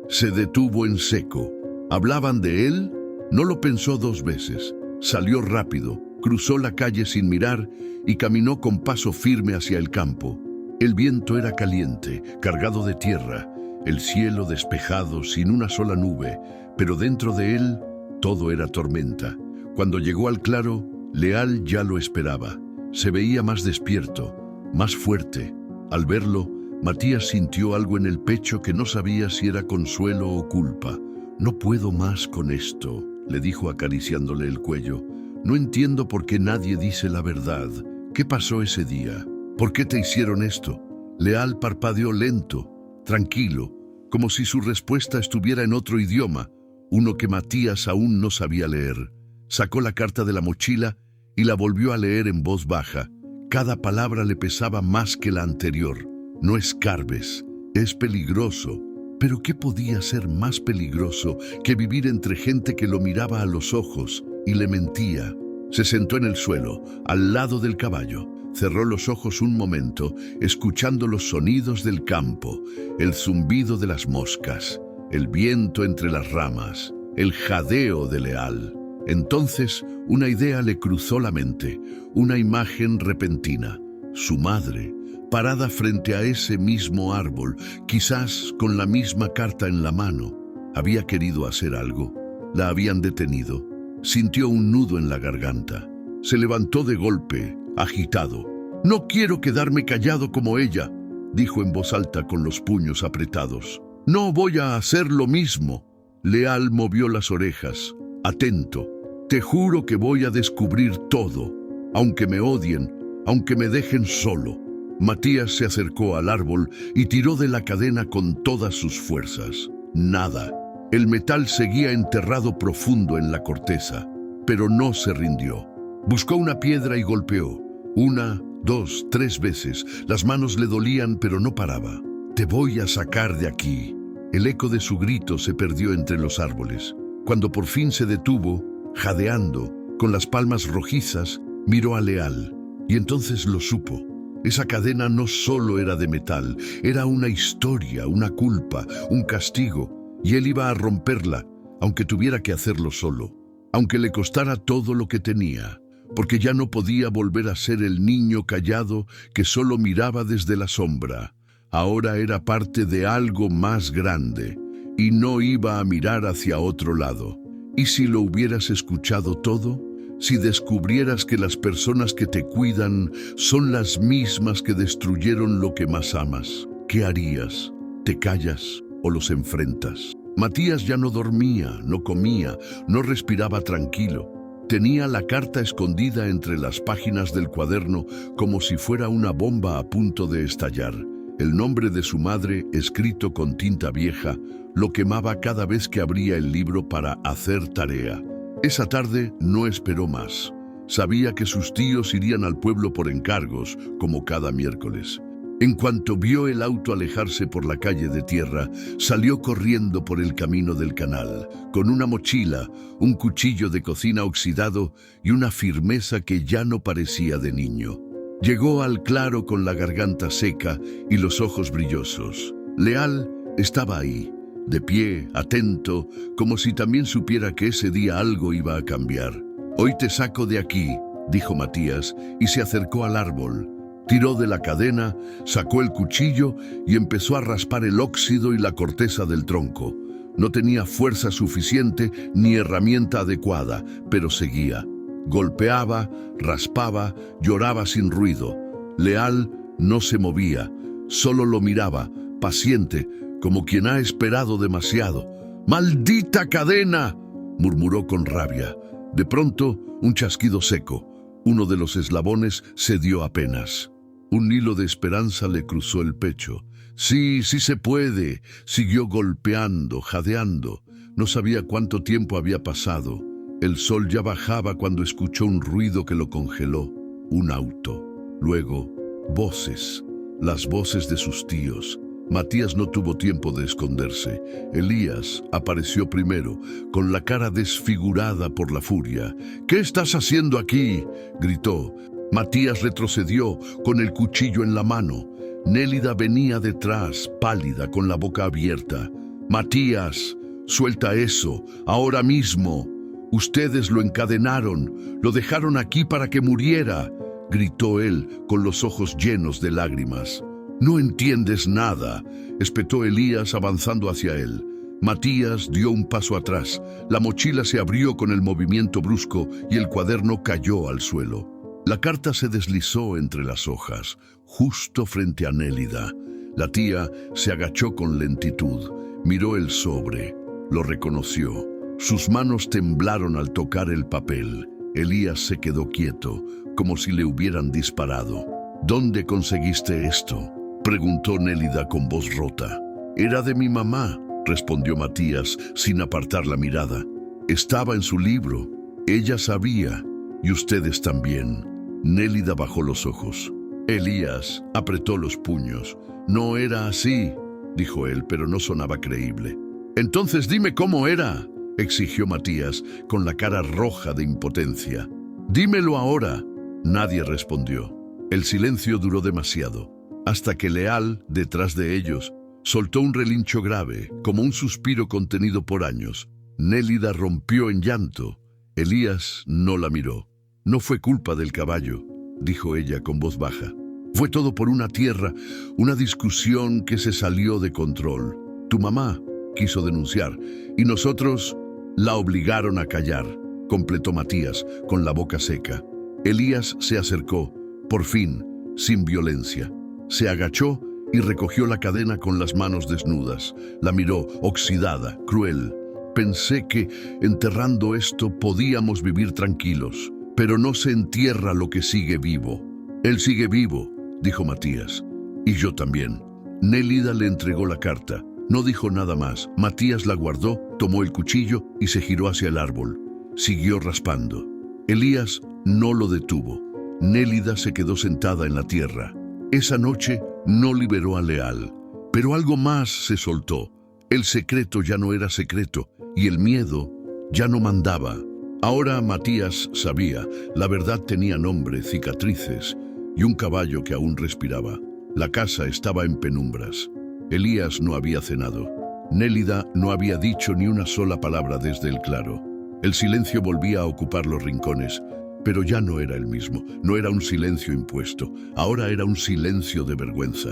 A: Se detuvo en seco. ¿Hablaban de él? No lo pensó dos veces. Salió rápido, cruzó la calle sin mirar y caminó con paso firme hacia el campo. El viento era caliente, cargado de tierra, el cielo despejado sin una sola nube, pero dentro de él todo era tormenta. Cuando llegó al claro, Leal ya lo esperaba. Se veía más despierto, más fuerte. Al verlo, Matías sintió algo en el pecho que no sabía si era consuelo o culpa. «No puedo más con esto», le dijo acariciándole el cuello. «No entiendo por qué nadie dice la verdad. ¿Qué pasó ese día? ¿Por qué te hicieron esto?» Leal parpadeó lento, tranquilo, como si su respuesta estuviera en otro idioma, uno que Matías aún no sabía leer. Sacó la carta de la mochila y la volvió a leer en voz baja. Cada palabra le pesaba más que la anterior. «No escarbes, es peligroso». Pero ¿qué podía ser más peligroso que vivir entre gente que lo miraba a los ojos y le mentía? Se sentó en el suelo, al lado del caballo. Cerró los ojos un momento, escuchando los sonidos del campo, el zumbido de las moscas, el viento entre las ramas, el jadeo de Leal. Entonces, una idea le cruzó la mente, una imagen repentina. Su madre, parada frente a ese mismo árbol, quizás con la misma carta en la mano. Había querido hacer algo. La habían detenido. Sintió un nudo en la garganta. Se levantó de golpe, agitado. «No quiero quedarme callado como ella», dijo en voz alta con los puños apretados. «No voy a hacer lo mismo». Leal movió las orejas, atento. «Te juro que voy a descubrir todo, aunque me odien, aunque me dejen solo». Matías se acercó al árbol y tiró de la cadena con todas sus fuerzas. Nada. El metal seguía enterrado profundo en la corteza, pero no se rindió. Buscó una piedra y golpeó. 1, 2, 3 veces. Las manos le dolían, pero no paraba. «Te voy a sacar de aquí». El eco de su grito se perdió entre los árboles. Cuando por fin se detuvo, jadeando, con las palmas rojizas, miró a Leal. Y entonces lo supo. Esa cadena no solo era de metal, era una historia, una culpa, un castigo, y él iba a romperla, aunque tuviera que hacerlo solo, aunque le costara todo lo que tenía, porque ya no podía volver a ser el niño callado que solo miraba desde la sombra. Ahora era parte de algo más grande, y no iba a mirar hacia otro lado. ¿Y si lo hubieras escuchado todo? Si descubrieras que las personas que te cuidan son las mismas que destruyeron lo que más amas, ¿qué harías? ¿Te callas o los enfrentas? Matías ya no dormía, no comía, no respiraba tranquilo. Tenía la carta escondida entre las páginas del cuaderno como si fuera una bomba a punto de estallar. El nombre de su madre, escrito con tinta vieja, lo quemaba cada vez que abría el libro para hacer tarea. Esa tarde no esperó más. Sabía que sus tíos irían al pueblo por encargos, como cada miércoles. En cuanto vio el auto alejarse por la calle de tierra, salió corriendo por el camino del canal, con una mochila, un cuchillo de cocina oxidado y una firmeza que ya no parecía de niño. Llegó al claro con la garganta seca y los ojos brillosos. Leal estaba ahí, de pie, atento, como si también supiera que ese día algo iba a cambiar. «Hoy te saco de aquí», dijo Matías, y se acercó al árbol. Tiró de la cadena, sacó el cuchillo y empezó a raspar el óxido y la corteza del tronco. No tenía fuerza suficiente ni herramienta adecuada, pero seguía. Golpeaba, raspaba, lloraba sin ruido. Leal No se movía, solo lo miraba, paciente, como quien ha esperado demasiado. ¡Maldita cadena!, murmuró con rabia. De pronto, un chasquido seco. Uno de los eslabones cedió apenas. Un hilo de esperanza le cruzó el pecho. Sí, sí se puede. Siguió golpeando, jadeando. No sabía cuánto tiempo había pasado. El sol ya bajaba cuando escuchó un ruido que lo congeló. Un auto. Luego, voces. Las voces de sus tíos. Matías no tuvo tiempo de esconderse. Elías apareció primero, con la cara desfigurada por la furia. «¿Qué estás haciendo aquí?», gritó. Matías retrocedió, con el cuchillo en la mano. Nélida venía detrás, pálida, con la boca abierta. «Matías, suelta eso, ahora mismo. Ustedes lo encadenaron, lo dejaron aquí para que muriera», gritó él, con los ojos llenos de lágrimas. «No entiendes nada», espetó Elías avanzando hacia él. Matías dio un paso atrás. La mochila se abrió con el movimiento brusco y el cuaderno cayó al suelo. La carta se deslizó entre las hojas, justo frente a Nélida. La tía se agachó con lentitud, miró el sobre, lo reconoció. Sus manos temblaron al tocar el papel. Elías se quedó quieto, como si le hubieran disparado. «¿Dónde conseguiste esto?», preguntó Nélida con voz rota. «Era de mi mamá», respondió Matías sin apartar la mirada. «Estaba en su libro. Ella sabía. Y ustedes también». Nélida bajó los ojos. Elías apretó los puños. «No era así», dijo él, pero no sonaba creíble. «Entonces dime cómo era», exigió Matías, con la cara roja de impotencia. «Dímelo ahora». Nadie respondió. El silencio duró demasiado, hasta que Leal, detrás de ellos, soltó un relincho grave, como un suspiro contenido por años. Nélida rompió en llanto. Elías no la miró. «No fue culpa del caballo», dijo ella con voz baja. «Fue todo por una tierra, una discusión que se salió de control. Tu mamá quiso denunciar, y nosotros la obligaron a callar», completó Matías, con la boca seca. Elías se acercó, por fin, sin violencia. Se agachó y recogió la cadena con las manos desnudas. La miró, oxidada, cruel. «Pensé que, enterrando esto, podíamos vivir tranquilos. Pero no se entierra lo que sigue vivo». «Él sigue vivo», dijo Matías. «Y yo también». Nélida le entregó la carta. No dijo nada más. Matías la guardó, tomó el cuchillo y se giró hacia el árbol. Siguió raspando. Elías no lo detuvo. Nélida se quedó sentada en la tierra. Esa noche no liberó a Leal, pero algo más se soltó. El secreto ya no era secreto y el miedo ya no mandaba. Ahora Matías sabía, la verdad tenía nombre, cicatrices y un caballo que aún respiraba. La casa estaba en penumbras. Elías no había cenado. Nélida no había dicho ni una sola palabra desde el claro. El silencio volvía a ocupar los rincones, pero ya no era el mismo. No era un silencio impuesto, ahora era un silencio de vergüenza.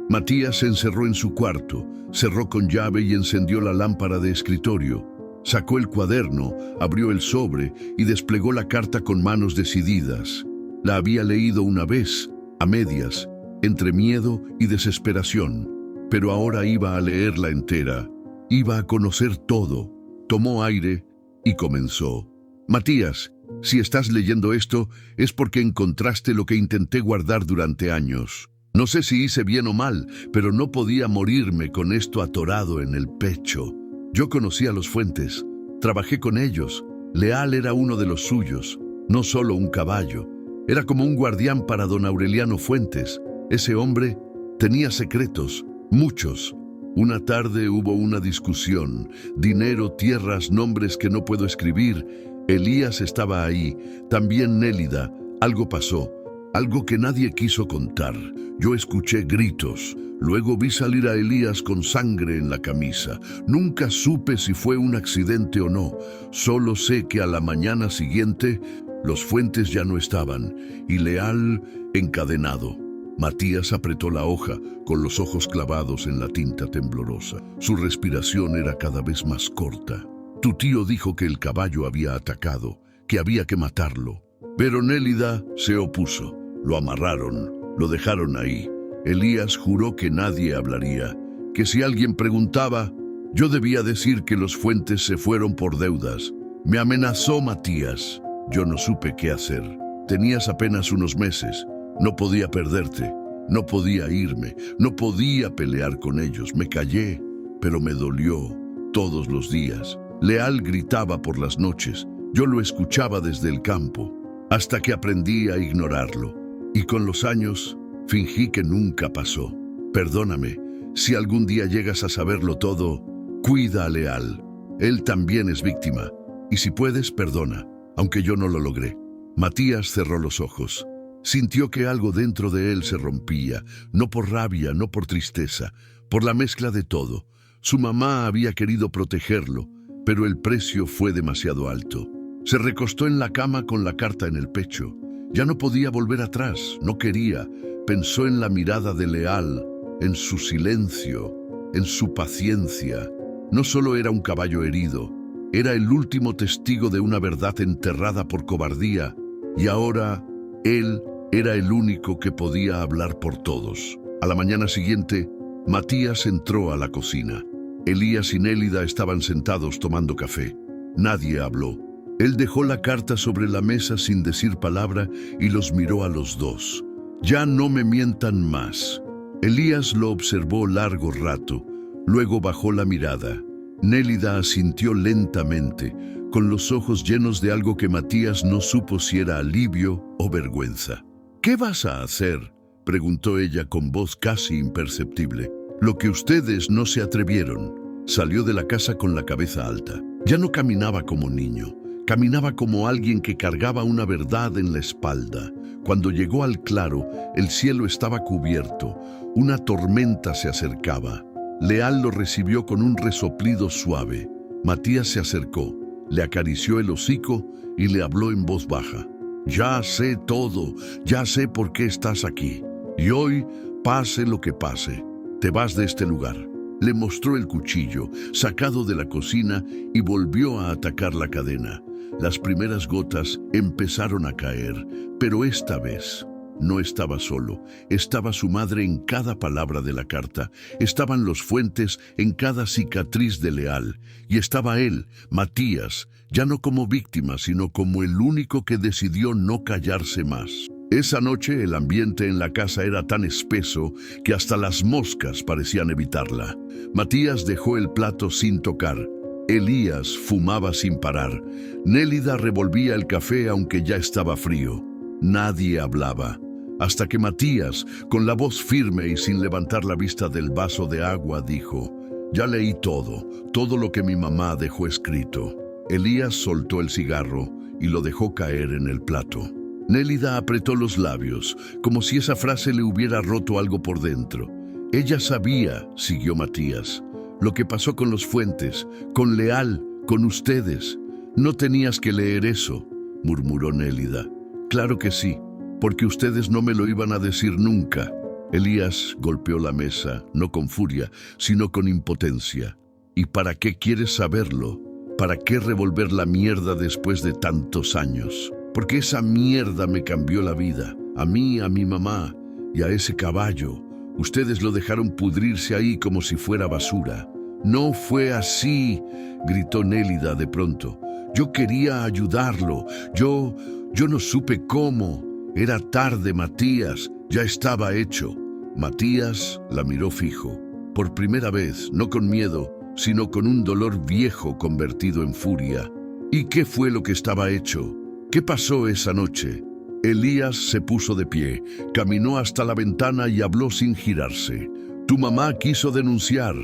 A: Matías se encerró en su cuarto, cerró con llave y encendió la lámpara de escritorio. Sacó el cuaderno, abrió el sobre y desplegó la carta con manos decididas. La había leído una vez, a medias, entre miedo y desesperación, pero ahora iba a leerla entera. Iba a conocer todo. Tomó aire y comenzó. «Matías, si estás leyendo esto, es porque encontraste lo que intenté guardar durante años. No sé si hice bien o mal, pero no podía morirme con esto atorado en el pecho. Yo conocí a los Fuentes, trabajé con ellos. Leal era uno de los suyos, no solo un caballo. Era como un guardián para don Aureliano Fuentes. Ese hombre tenía secretos, muchos. Una tarde hubo una discusión. Dinero, tierras, nombres que no puedo escribir. Elías estaba ahí, también Nélida. Algo pasó, algo que nadie quiso contar. Yo escuché gritos. Luego vi salir a Elías con sangre en la camisa. Nunca supe si fue un accidente o no. Solo sé que a la mañana siguiente los Fuentes ya no estaban y Leal encadenado. Matías apretó la hoja con los ojos clavados en la tinta temblorosa. Su respiración era cada vez más corta. Tu tío dijo que el caballo había atacado, que había que matarlo. Pero Nélida se opuso. Lo amarraron, lo dejaron ahí. Elías juró que nadie hablaría, que si alguien preguntaba, yo debía decir que los Fuentes se fueron por deudas. Me amenazó Matías. Yo no supe qué hacer. Tenías apenas unos meses. No podía perderte. No podía irme. No podía pelear con ellos. Me callé, pero me dolió todos los días. Leal gritaba por las noches. Yo lo escuchaba desde el campo, hasta que aprendí a ignorarlo. Y con los años, fingí que nunca pasó. Perdóname, si algún día llegas a saberlo todo, cuida a Leal. Él también es víctima. Y si puedes, perdona, aunque yo no lo logré. Matías cerró los ojos. Sintió que algo dentro de él se rompía, no por rabia, no por tristeza, por la mezcla de todo. Su mamá había querido protegerlo, pero el precio fue demasiado alto. Se recostó en la cama con la carta en el pecho. Ya no podía volver atrás, no quería. Pensó en la mirada de Leal, en su silencio, en su paciencia. No solo era un caballo herido, era el último testigo de una verdad enterrada por cobardía, y ahora él era el único que podía hablar por todos. A la mañana siguiente, Matías entró a la cocina. Elías y Nélida estaban sentados tomando café. Nadie habló. Él dejó la carta sobre la mesa sin decir palabra y los miró a los dos. Ya no me mientan más. Elías lo observó largo rato, luego bajó la mirada. Nélida asintió lentamente, con los ojos llenos de algo que Matías no supo si era alivio o vergüenza. ¿Qué vas a hacer?, preguntó ella con voz casi imperceptible. Lo que ustedes no se atrevieron. Salió de la casa con la cabeza alta. Ya no caminaba como niño, caminaba como alguien que cargaba una verdad en la espalda. Cuando llegó al claro, el cielo estaba cubierto. Una tormenta se acercaba. Leal lo recibió con un resoplido suave. Matías se acercó, le acarició el hocico y le habló en voz baja. Ya sé todo, ya sé por qué estás aquí. Y hoy, pase lo que pase, te vas de este lugar. Le mostró el cuchillo, sacado de la cocina, y volvió a atacar la cadena. Las primeras gotas empezaron a caer, pero esta vez no estaba solo. Estaba su madre en cada palabra de la carta, estaban los Fuentes en cada cicatriz de Leal, y estaba él, Matías, ya no como víctima, sino como el único que decidió no callarse más. Esa noche el ambiente en la casa era tan espeso que hasta las moscas parecían evitarla. Matías dejó el plato sin tocar. Elías fumaba sin parar. Nélida revolvía el café aunque ya estaba frío. Nadie hablaba, hasta que Matías, con la voz firme y sin levantar la vista del vaso de agua, dijo: «Ya leí todo lo que mi mamá dejó escrito». Elías soltó el cigarro y lo dejó caer en el plato. Nélida apretó los labios, como si esa frase le hubiera roto algo por dentro. Ella sabía, siguió Matías, lo que pasó con los Fuentes, con Leal, con ustedes. No tenías que leer eso, murmuró Nélida. Claro que sí, porque ustedes no me lo iban a decir nunca. Elías golpeó la mesa, no con furia, sino con impotencia. ¿Y para qué quieres saberlo? ¿Para qué revolver la mierda después de tantos años? Porque esa mierda me cambió la vida, a mí, a mi mamá y a ese caballo. Ustedes lo dejaron pudrirse ahí como si fuera basura. No fue así, gritó Nélida de pronto. Yo quería ayudarlo, yo no supe cómo. Era tarde, Matías, ya estaba hecho. Matías la miró fijo, por primera vez, no con miedo, sino con un dolor viejo convertido en furia. ¿Y qué fue lo que estaba hecho? ¿Qué pasó esa noche? Elías se puso de pie, caminó hasta la ventana y habló sin girarse. Tu mamá quiso denunciar.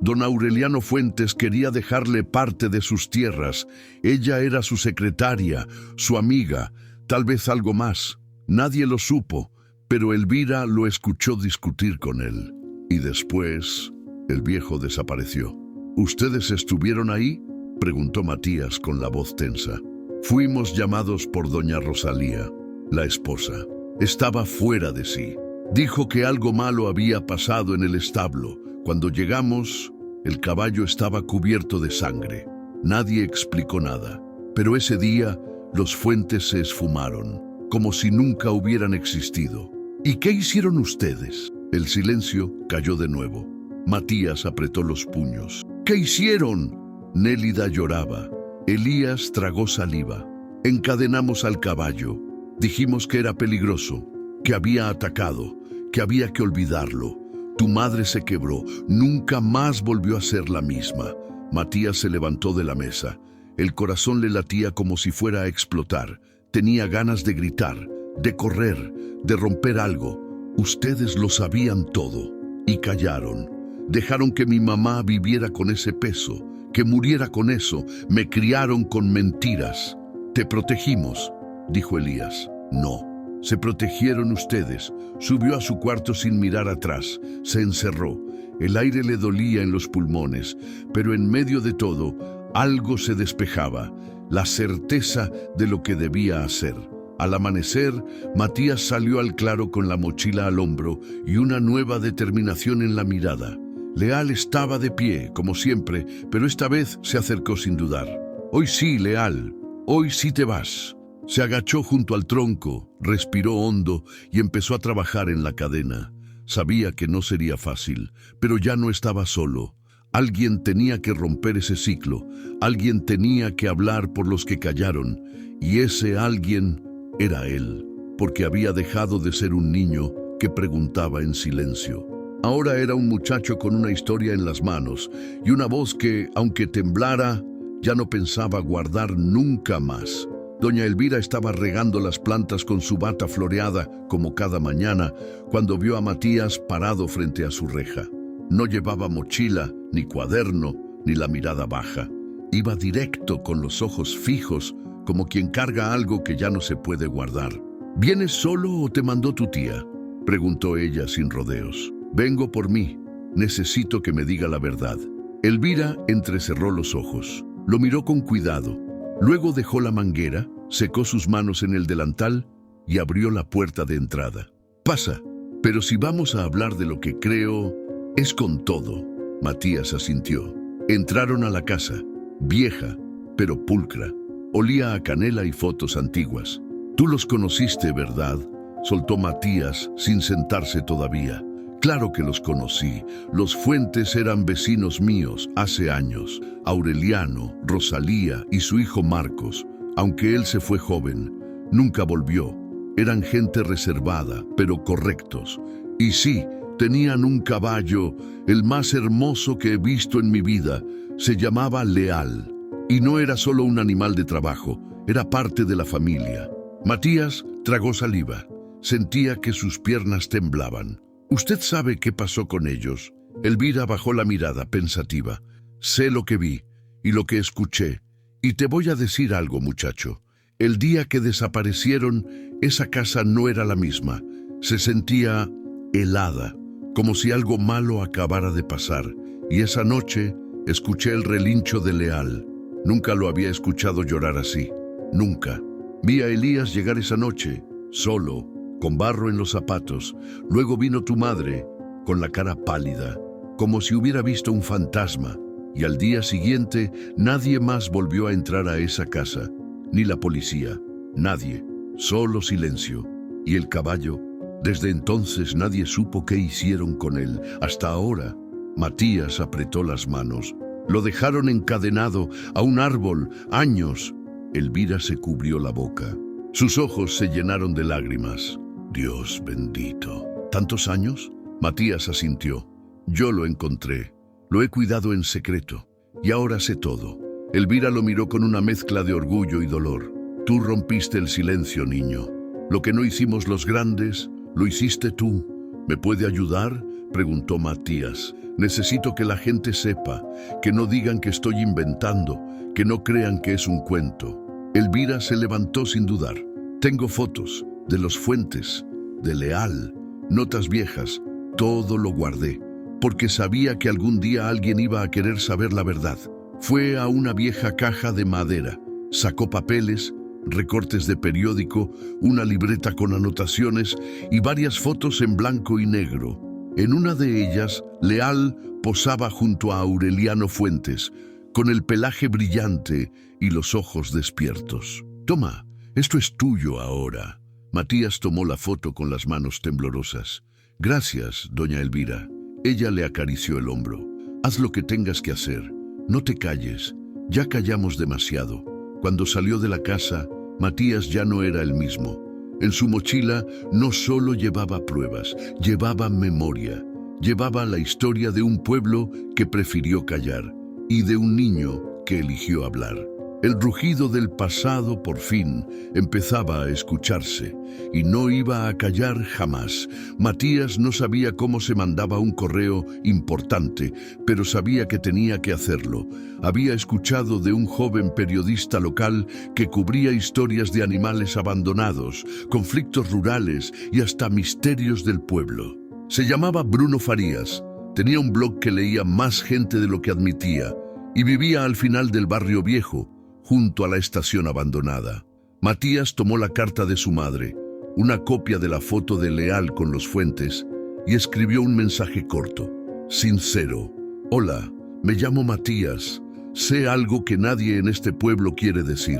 A: Don Aureliano Fuentes quería dejarle parte de sus tierras. Ella era su secretaria, su amiga, tal vez algo más. Nadie lo supo, pero Elvira lo escuchó discutir con él. Y después, el viejo desapareció. ¿Ustedes estuvieron ahí?, preguntó Matías con la voz tensa. Fuimos llamados por doña Rosalía, la esposa. Estaba fuera de sí. Dijo que algo malo había pasado en el establo. Cuando llegamos, el caballo estaba cubierto de sangre. Nadie explicó nada. Pero ese día, los Fuentes se esfumaron, como si nunca hubieran existido. ¿Y qué hicieron ustedes? El silencio cayó de nuevo. Matías apretó los puños. ¿Qué hicieron? Nélida lloraba. Elías tragó saliva. Encadenamos al caballo. Dijimos que era peligroso, que había atacado, que había que olvidarlo. Tu madre se quebró. Nunca más volvió a ser la misma. Matías se levantó de la mesa. El corazón le latía como si fuera a explotar. Tenía ganas de gritar, de correr, de romper algo. Ustedes lo sabían todo y callaron. Dejaron que mi mamá viviera con ese peso, que muriera con eso. Me criaron con mentiras. Te protegimos, dijo Elías. No, se protegieron ustedes. Subió a su cuarto sin mirar atrás. Se encerró. El aire le dolía en los pulmones, pero en medio de todo, algo se despejaba, la certeza de lo que debía hacer. Al amanecer, Matías salió al claro con la mochila al hombro y una nueva determinación en la mirada. Leal estaba de pie, como siempre, pero esta vez se acercó sin dudar. Hoy sí, Leal, hoy sí te vas. Se agachó junto al tronco, respiró hondo y empezó a trabajar en la cadena. Sabía que no sería fácil, pero ya no estaba solo. Alguien tenía que romper ese ciclo, alguien tenía que hablar por los que callaron, y ese alguien era él, porque había dejado de ser un niño que preguntaba en silencio. Ahora era un muchacho con una historia en las manos y una voz que, aunque temblara, ya no pensaba guardar nunca más. Doña Elvira estaba regando las plantas con su bata floreada, como cada mañana, cuando vio a Matías parado frente a su reja. No llevaba mochila, ni cuaderno, ni la mirada baja. Iba directo con los ojos fijos, como quien carga algo que ya no se puede guardar. ¿Vienes solo o te mandó tu tía?, preguntó ella sin rodeos. Vengo por mí. Necesito que me diga la verdad. Elvira entrecerró los ojos. Lo miró con cuidado. Luego dejó la manguera, secó sus manos en el delantal y abrió la puerta de entrada. Pasa, pero si vamos a hablar de lo que creo, es con todo. Matías asintió. Entraron a la casa, vieja, pero pulcra. Olía a canela y fotos antiguas. Tú los conociste, ¿verdad?, soltó Matías sin sentarse todavía. Claro que los conocí. Los Fuentes eran vecinos míos hace años. Aureliano, Rosalía y su hijo Marcos. Aunque él se fue joven, nunca volvió. Eran gente reservada, pero correctos. Y sí, tenían un caballo, el más hermoso que he visto en mi vida. Se llamaba Leal. Y no era solo un animal de trabajo, era parte de la familia. Matías tragó saliva. Sentía que sus piernas temblaban. ¿Usted sabe qué pasó con ellos? Elvira bajó la mirada pensativa. Sé lo que vi y lo que escuché. Y te voy a decir algo, muchacho. El día que desaparecieron, esa casa no era la misma. Se sentía helada, como si algo malo acabara de pasar. Y esa noche escuché el relincho de Leal. Nunca lo había escuchado llorar así. Nunca. Vi a Elías llegar esa noche, solo, con barro en los zapatos. Luego vino tu madre, con la cara pálida, como si hubiera visto un fantasma. Y al día siguiente, nadie más volvió a entrar a esa casa. Ni la policía, nadie. Solo silencio. Y el caballo, desde entonces nadie supo qué hicieron con él. Hasta ahora, Matías apretó las manos. Lo dejaron encadenado a un árbol, años. Elvira se cubrió la boca. Sus ojos se llenaron de lágrimas. Dios bendito. ¿Tantos años? Matías asintió. Yo lo encontré. Lo he cuidado en secreto. Y ahora sé todo. Elvira lo miró con una mezcla de orgullo y dolor. Tú rompiste el silencio, niño. Lo que no hicimos los grandes, lo hiciste tú. ¿Me puede ayudar?, preguntó Matías. Necesito que la gente sepa, que no digan que estoy inventando, que no crean que es un cuento. Elvira se levantó sin dudar. Tengo fotos de los Fuentes, de Leal, notas viejas, todo lo guardé, porque sabía que algún día alguien iba a querer saber la verdad. Fue a una vieja caja de madera, sacó papeles, recortes de periódico, una libreta con anotaciones y varias fotos en blanco y negro. En una de ellas, Leal posaba junto a Aureliano Fuentes, con el pelaje brillante y los ojos despiertos. Toma, esto es tuyo ahora. Matías tomó la foto con las manos temblorosas. Gracias, doña Elvira. Ella le acarició el hombro. Haz lo que tengas que hacer. No te calles. Ya callamos demasiado. Cuando salió de la casa, Matías ya no era el mismo. En su mochila no solo llevaba pruebas, llevaba memoria. Llevaba la historia de un pueblo que prefirió callar y de un niño que eligió hablar. El rugido del pasado por fin empezaba a escucharse y no iba a callar jamás. Matías no sabía cómo se mandaba un correo importante, pero sabía que tenía que hacerlo. Había escuchado de un joven periodista local que cubría historias de animales abandonados, conflictos rurales y hasta misterios del pueblo. Se llamaba Bruno Farías. Tenía un blog que leía más gente de lo que admitía y vivía al final del barrio viejo, junto a la estación abandonada. Matías tomó la carta de su madre, una copia de la foto de Leal con los Fuentes, y escribió un mensaje corto, sincero. Hola, me llamo Matías. Sé algo que nadie en este pueblo quiere decir.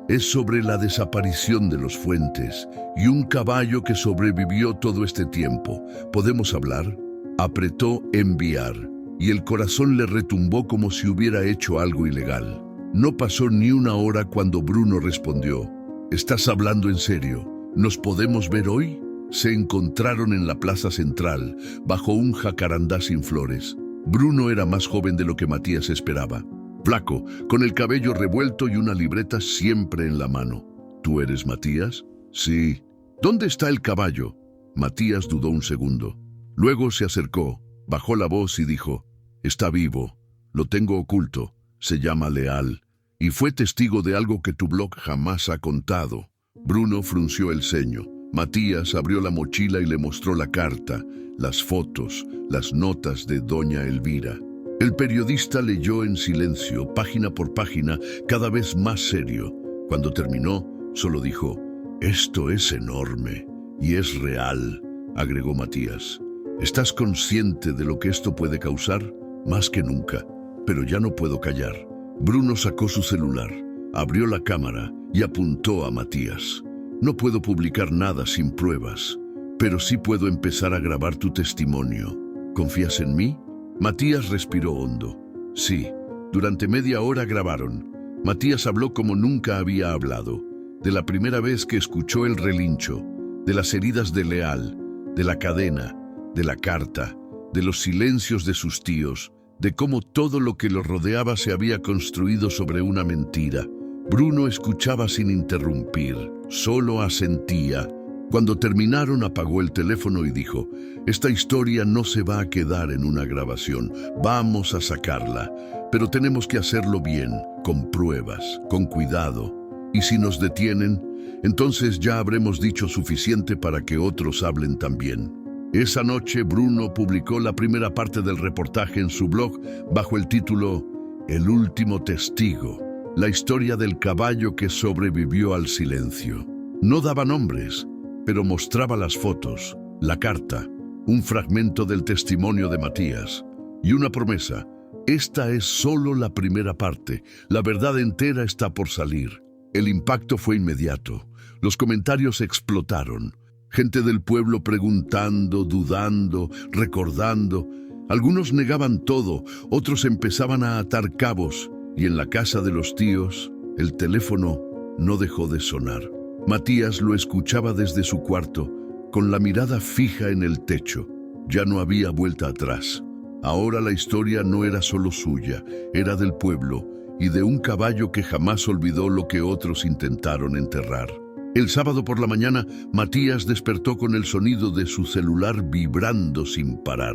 A: Es sobre la desaparición de los Fuentes y un caballo que sobrevivió todo este tiempo. ¿Podemos hablar? Apretó enviar, y el corazón le retumbó como si hubiera hecho algo ilegal. No pasó ni una hora cuando Bruno respondió, ¿estás hablando en serio? ¿Nos podemos ver hoy? Se encontraron en la plaza central, bajo un jacarandá sin flores. Bruno era más joven de lo que Matías esperaba. Flaco, con el cabello revuelto y una libreta siempre en la mano. ¿Tú eres Matías? Sí. ¿Dónde está el caballo? Matías dudó un segundo. Luego se acercó, bajó la voz y dijo, está vivo, lo tengo oculto, se llama Leal, y fue testigo de algo que tu blog jamás ha contado. Bruno frunció el ceño. Matías abrió la mochila y le mostró la carta, las fotos, las notas de doña Elvira. El periodista leyó en silencio, página por página, cada vez más serio. Cuando terminó, solo dijo, esto es enorme y es real, agregó Matías. ¿Estás consciente de lo que esto puede causar? Más que nunca, pero ya no puedo callar. Bruno sacó su celular, abrió la cámara y apuntó a Matías. No puedo publicar nada sin pruebas, pero sí puedo empezar a grabar tu testimonio. ¿Confías en mí? Matías respiró hondo. Sí, durante media hora grabaron. Matías habló como nunca había hablado, de la primera vez que escuchó el relincho, de las heridas de Leal, de la cadena, de la carta, de los silencios de sus tíos, de cómo todo lo que lo rodeaba se había construido sobre una mentira. Bruno escuchaba sin interrumpir, solo asentía. Cuando terminaron apagó el teléfono y dijo, esta historia no se va a quedar en una grabación, vamos a sacarla, pero tenemos que hacerlo bien, con pruebas, con cuidado. Y si nos detienen, entonces ya habremos dicho suficiente para que otros hablen también. Esa noche Bruno publicó la primera parte del reportaje en su blog bajo el título El último testigo, la historia del caballo que sobrevivió al silencio. No daba nombres, pero mostraba las fotos, la carta, un fragmento del testimonio de Matías y una promesa. Esta es solo la primera parte, la verdad entera está por salir. El impacto fue inmediato, los comentarios explotaron. Gente del pueblo preguntando, dudando, recordando. Algunos negaban todo, otros empezaban a atar cabos, y en la casa de los tíos, el teléfono no dejó de sonar. Matías lo escuchaba desde su cuarto, con la mirada fija en el techo. Ya no había vuelta atrás. Ahora la historia no era solo suya, era del pueblo, y de un caballo que jamás olvidó lo que otros intentaron enterrar. El sábado por la mañana, Matías despertó con el sonido de su celular vibrando sin parar.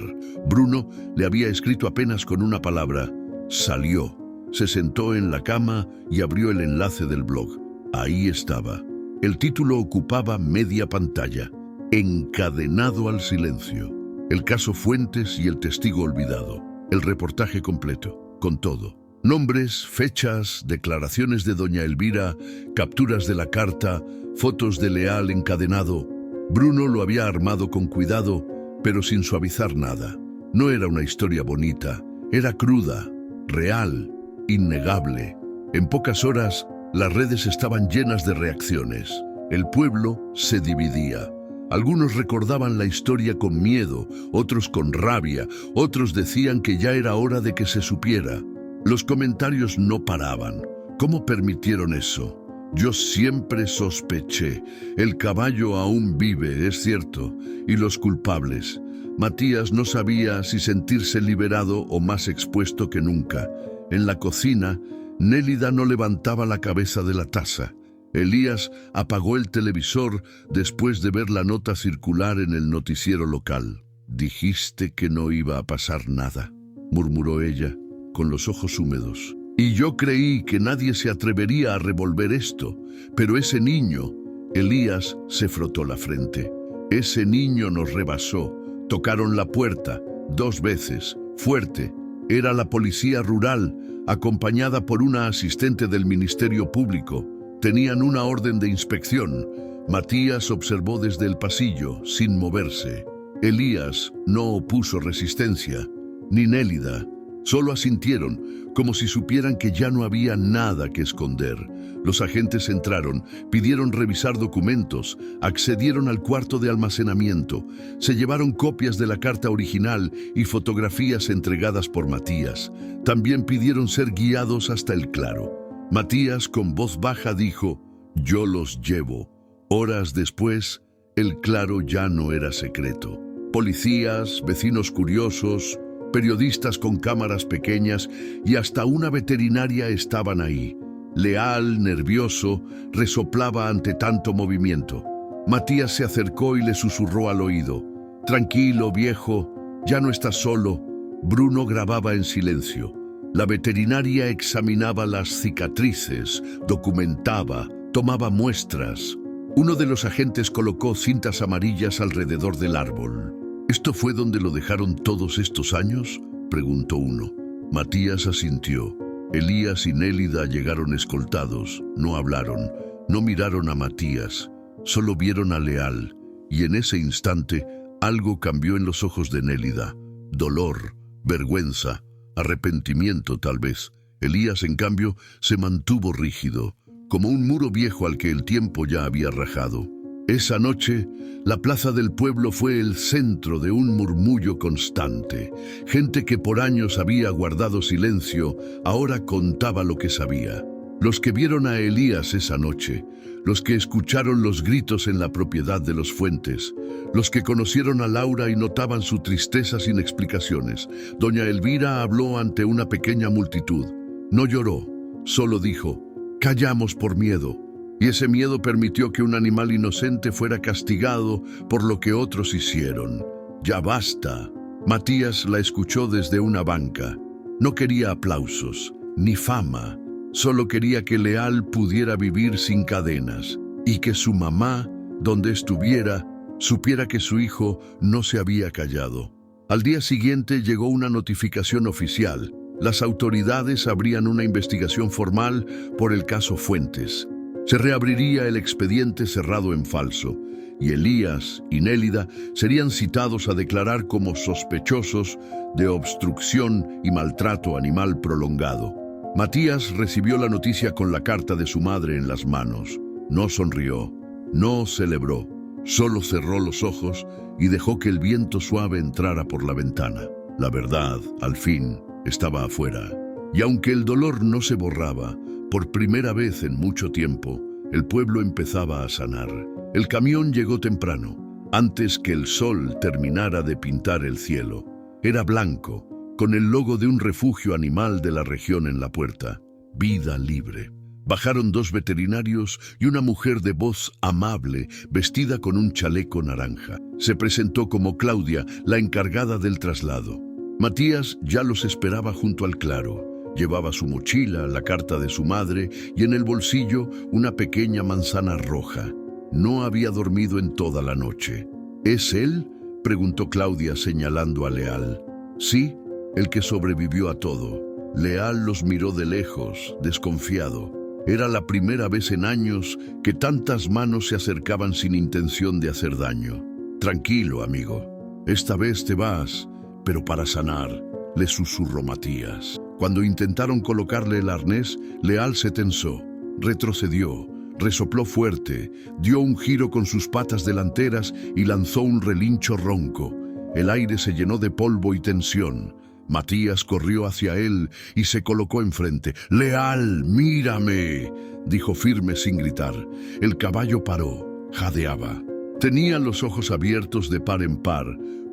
A: Bruno le había escrito apenas con una palabra. Salió. Se sentó en la cama y abrió el enlace del blog. Ahí estaba. El título ocupaba media pantalla. Encadenado al silencio. El caso Fuentes y el testigo olvidado. El reportaje completo, con todo. Nombres, fechas, declaraciones de doña Elvira, capturas de la carta, fotos de Leal encadenado. Bruno lo había armado con cuidado, pero sin suavizar nada. No era una historia bonita, era cruda, real, innegable. En pocas horas, las redes estaban llenas de reacciones. El pueblo se dividía. Algunos recordaban la historia con miedo, otros con rabia, otros decían que ya era hora de que se supiera. Los comentarios no paraban. ¿Cómo permitieron eso? Yo siempre sospeché. El caballo aún vive, es cierto, y los culpables. Matías no sabía si sentirse liberado o más expuesto que nunca. En la cocina, Nélida no levantaba la cabeza de la taza. Elías apagó el televisor después de ver la nota circular en el noticiero local. «Dijiste que no iba a pasar nada», murmuró ella, con los ojos húmedos. «Y yo creí que nadie se atrevería a revolver esto, pero ese niño...» Elías se frotó la frente. «Ese niño nos rebasó. Tocaron la puerta, 2 veces, fuerte. Era la policía rural, acompañada por una asistente del Ministerio Público. Tenían una orden de inspección». Matías observó desde el pasillo, sin moverse. Elías no opuso resistencia, ni Nélida. Solo asintieron, como si supieran que ya no había nada que esconder. Los agentes entraron, pidieron revisar documentos, accedieron al cuarto de almacenamiento, se llevaron copias de la carta original y fotografías entregadas por Matías. También pidieron ser guiados hasta el claro. Matías, con voz baja, dijo: «Yo los llevo». Horas después, el claro ya no era secreto. Policías, vecinos curiosos, periodistas con cámaras pequeñas y hasta una veterinaria estaban ahí. Leal, nervioso, resoplaba ante tanto movimiento. Matías se acercó y le susurró al oído: «Tranquilo, viejo, ya no estás solo». Bruno grababa en silencio. La veterinaria examinaba las cicatrices, documentaba, tomaba muestras. Uno de los agentes colocó cintas amarillas alrededor del árbol. «¿Esto fue donde lo dejaron todos estos años?», preguntó uno. Matías asintió. Elías y Nélida llegaron escoltados. No hablaron, no miraron a Matías, solo vieron a Leal. Y en ese instante, algo cambió en los ojos de Nélida. Dolor, vergüenza, arrepentimiento tal vez. Elías, en cambio, se mantuvo rígido, como un muro viejo al que el tiempo ya había rajado. Esa noche, la plaza del pueblo fue el centro de un murmullo constante. Gente que por años había guardado silencio, ahora contaba lo que sabía. Los que vieron a Elías esa noche, los que escucharon los gritos en la propiedad de los Fuentes, los que conocieron a Laura y notaban su tristeza sin explicaciones. Doña Elvira habló ante una pequeña multitud. No lloró, solo dijo: «Callamos por miedo». Y ese miedo permitió que un animal inocente fuera castigado por lo que otros hicieron. «Ya basta». Matías la escuchó desde una banca. No quería aplausos, ni fama. Solo quería que Leal pudiera vivir sin cadenas y que su mamá, donde estuviera, supiera que su hijo no se había callado. Al día siguiente llegó una notificación oficial. Las autoridades abrían una investigación formal por el caso Fuentes. Se reabriría el expediente cerrado en falso, y Elías y Nélida serían citados a declarar como sospechosos de obstrucción y maltrato animal prolongado. Matías recibió la noticia con la carta de su madre en las manos. No sonrió, no celebró, solo cerró los ojos y dejó que el viento suave entrara por la ventana. La verdad, al fin, estaba afuera. Y aunque el dolor no se borraba, por primera vez en mucho tiempo, el pueblo empezaba a sanar. El camión llegó temprano, antes que el sol terminara de pintar el cielo. Era blanco, con el logo de un refugio animal de la región en la puerta. Vida libre. Bajaron 2 veterinarios y una mujer de voz amable, vestida con un chaleco naranja. Se presentó como Claudia, la encargada del traslado. Matías ya los esperaba junto al claro. Llevaba su mochila, la carta de su madre y en el bolsillo una pequeña manzana roja. No había dormido en toda la noche. ¿Es él?, preguntó Claudia señalando a Leal. Sí, el que sobrevivió a todo. Leal los miró de lejos, desconfiado. Era la primera vez en años que tantas manos se acercaban sin intención de hacer daño. Tranquilo, amigo. Esta vez te vas, pero para sanar, le susurró Matías. Cuando intentaron colocarle el arnés, Leal se tensó, retrocedió, Resopló fuerte, dio un giro con sus patas delanteras y lanzó un relincho ronco. El aire se llenó de polvo y tensión. Matías corrió hacia él y se colocó enfrente. «Leal, mírame», dijo firme sin gritar. El caballo paró, jadeaba. Tenía los ojos abiertos de par en par,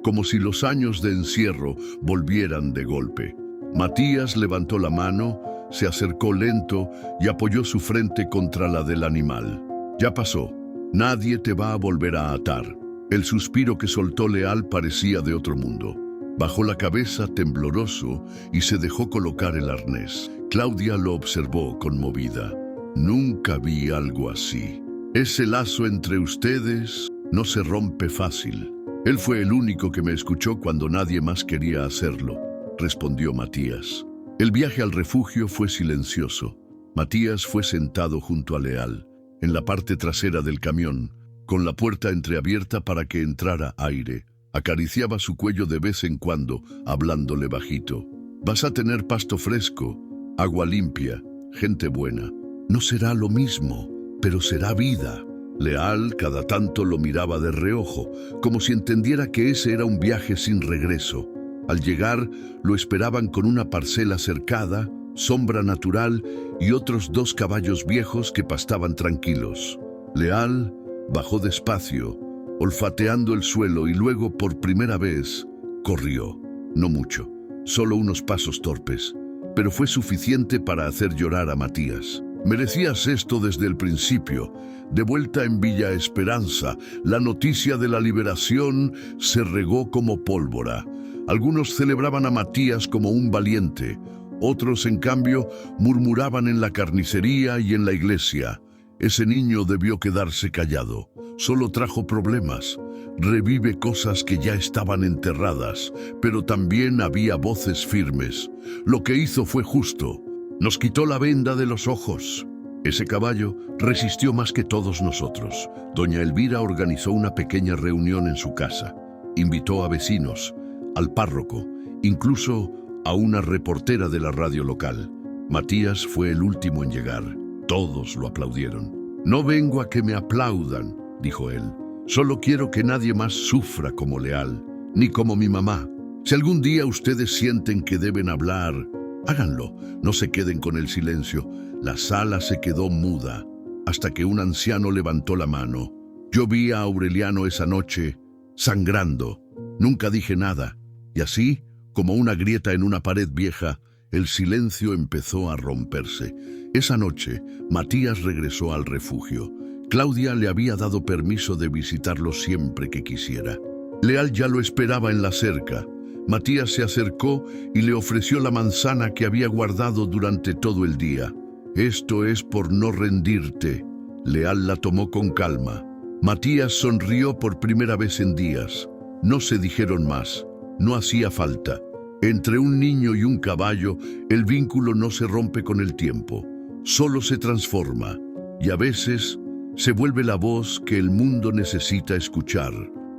A: como si los años de encierro volvieran de golpe. Matías levantó la mano, se acercó lento y apoyó su frente contra la del animal. «Ya pasó. Nadie te va a volver a atar». El suspiro que soltó Leal parecía de otro mundo. Bajó la cabeza tembloroso y se dejó colocar el arnés. Claudia lo observó conmovida. «Nunca vi algo así. Ese lazo entre ustedes no se rompe fácil». «Él fue el único que me escuchó cuando nadie más quería hacerlo», respondió Matías. El viaje al refugio fue silencioso. Matías fue sentado junto a Leal, en la parte trasera del camión, con la puerta entreabierta para que entrara aire. Acariciaba su cuello de vez en cuando, hablándole bajito. «Vas a tener pasto fresco, agua limpia, gente buena. No será lo mismo, pero será vida». Leal cada tanto lo miraba de reojo, como si entendiera que ese era un viaje sin regreso. Al llegar, lo esperaban con una parcela cercada, sombra natural y otros 2 caballos viejos que pastaban tranquilos. Leal bajó despacio, olfateando el suelo, y luego, por primera vez, corrió. No mucho, solo unos pasos torpes, pero fue suficiente para hacer llorar a Matías. «Merecías esto desde el principio». De vuelta en Villa Esperanza, la noticia de la liberación se regó como pólvora. Algunos celebraban a Matías como un valiente, otros, en cambio, murmuraban en la carnicería y en la iglesia. «Ese niño debió quedarse callado. Solo trajo problemas. Revive cosas que ya estaban enterradas». Pero también había voces firmes. «Lo que hizo fue justo. Nos quitó la venda de los ojos». Ese caballo resistió más que todos nosotros. Doña Elvira organizó una pequeña reunión en su casa. Invitó a vecinos, al párroco, incluso a una reportera de la radio local. Matías fue el último en llegar. Todos lo aplaudieron. «No vengo a que me aplaudan», dijo él. «Solo quiero que nadie más sufra como Leal, ni como mi mamá. Si algún día ustedes sienten que deben hablar, háganlo, no se queden con el silencio». La sala se quedó muda, hasta que un anciano levantó la mano. «Yo vi a Aureliano esa noche, sangrando. Nunca dije nada». Y así, como una grieta en una pared vieja, el silencio empezó a romperse. Esa noche, Matías regresó al refugio. Claudia le había dado permiso de visitarlo siempre que quisiera. Leal ya lo esperaba en la cerca. Matías se acercó y le ofreció la manzana que había guardado durante todo el día. «Esto es por no rendirte». Leal la tomó con calma. Matías sonrió por primera vez en días. No se dijeron más. No hacía falta. Entre un niño y un caballo, el vínculo no se rompe con el tiempo. Solo se transforma. Y a veces se vuelve la voz que el mundo necesita escuchar.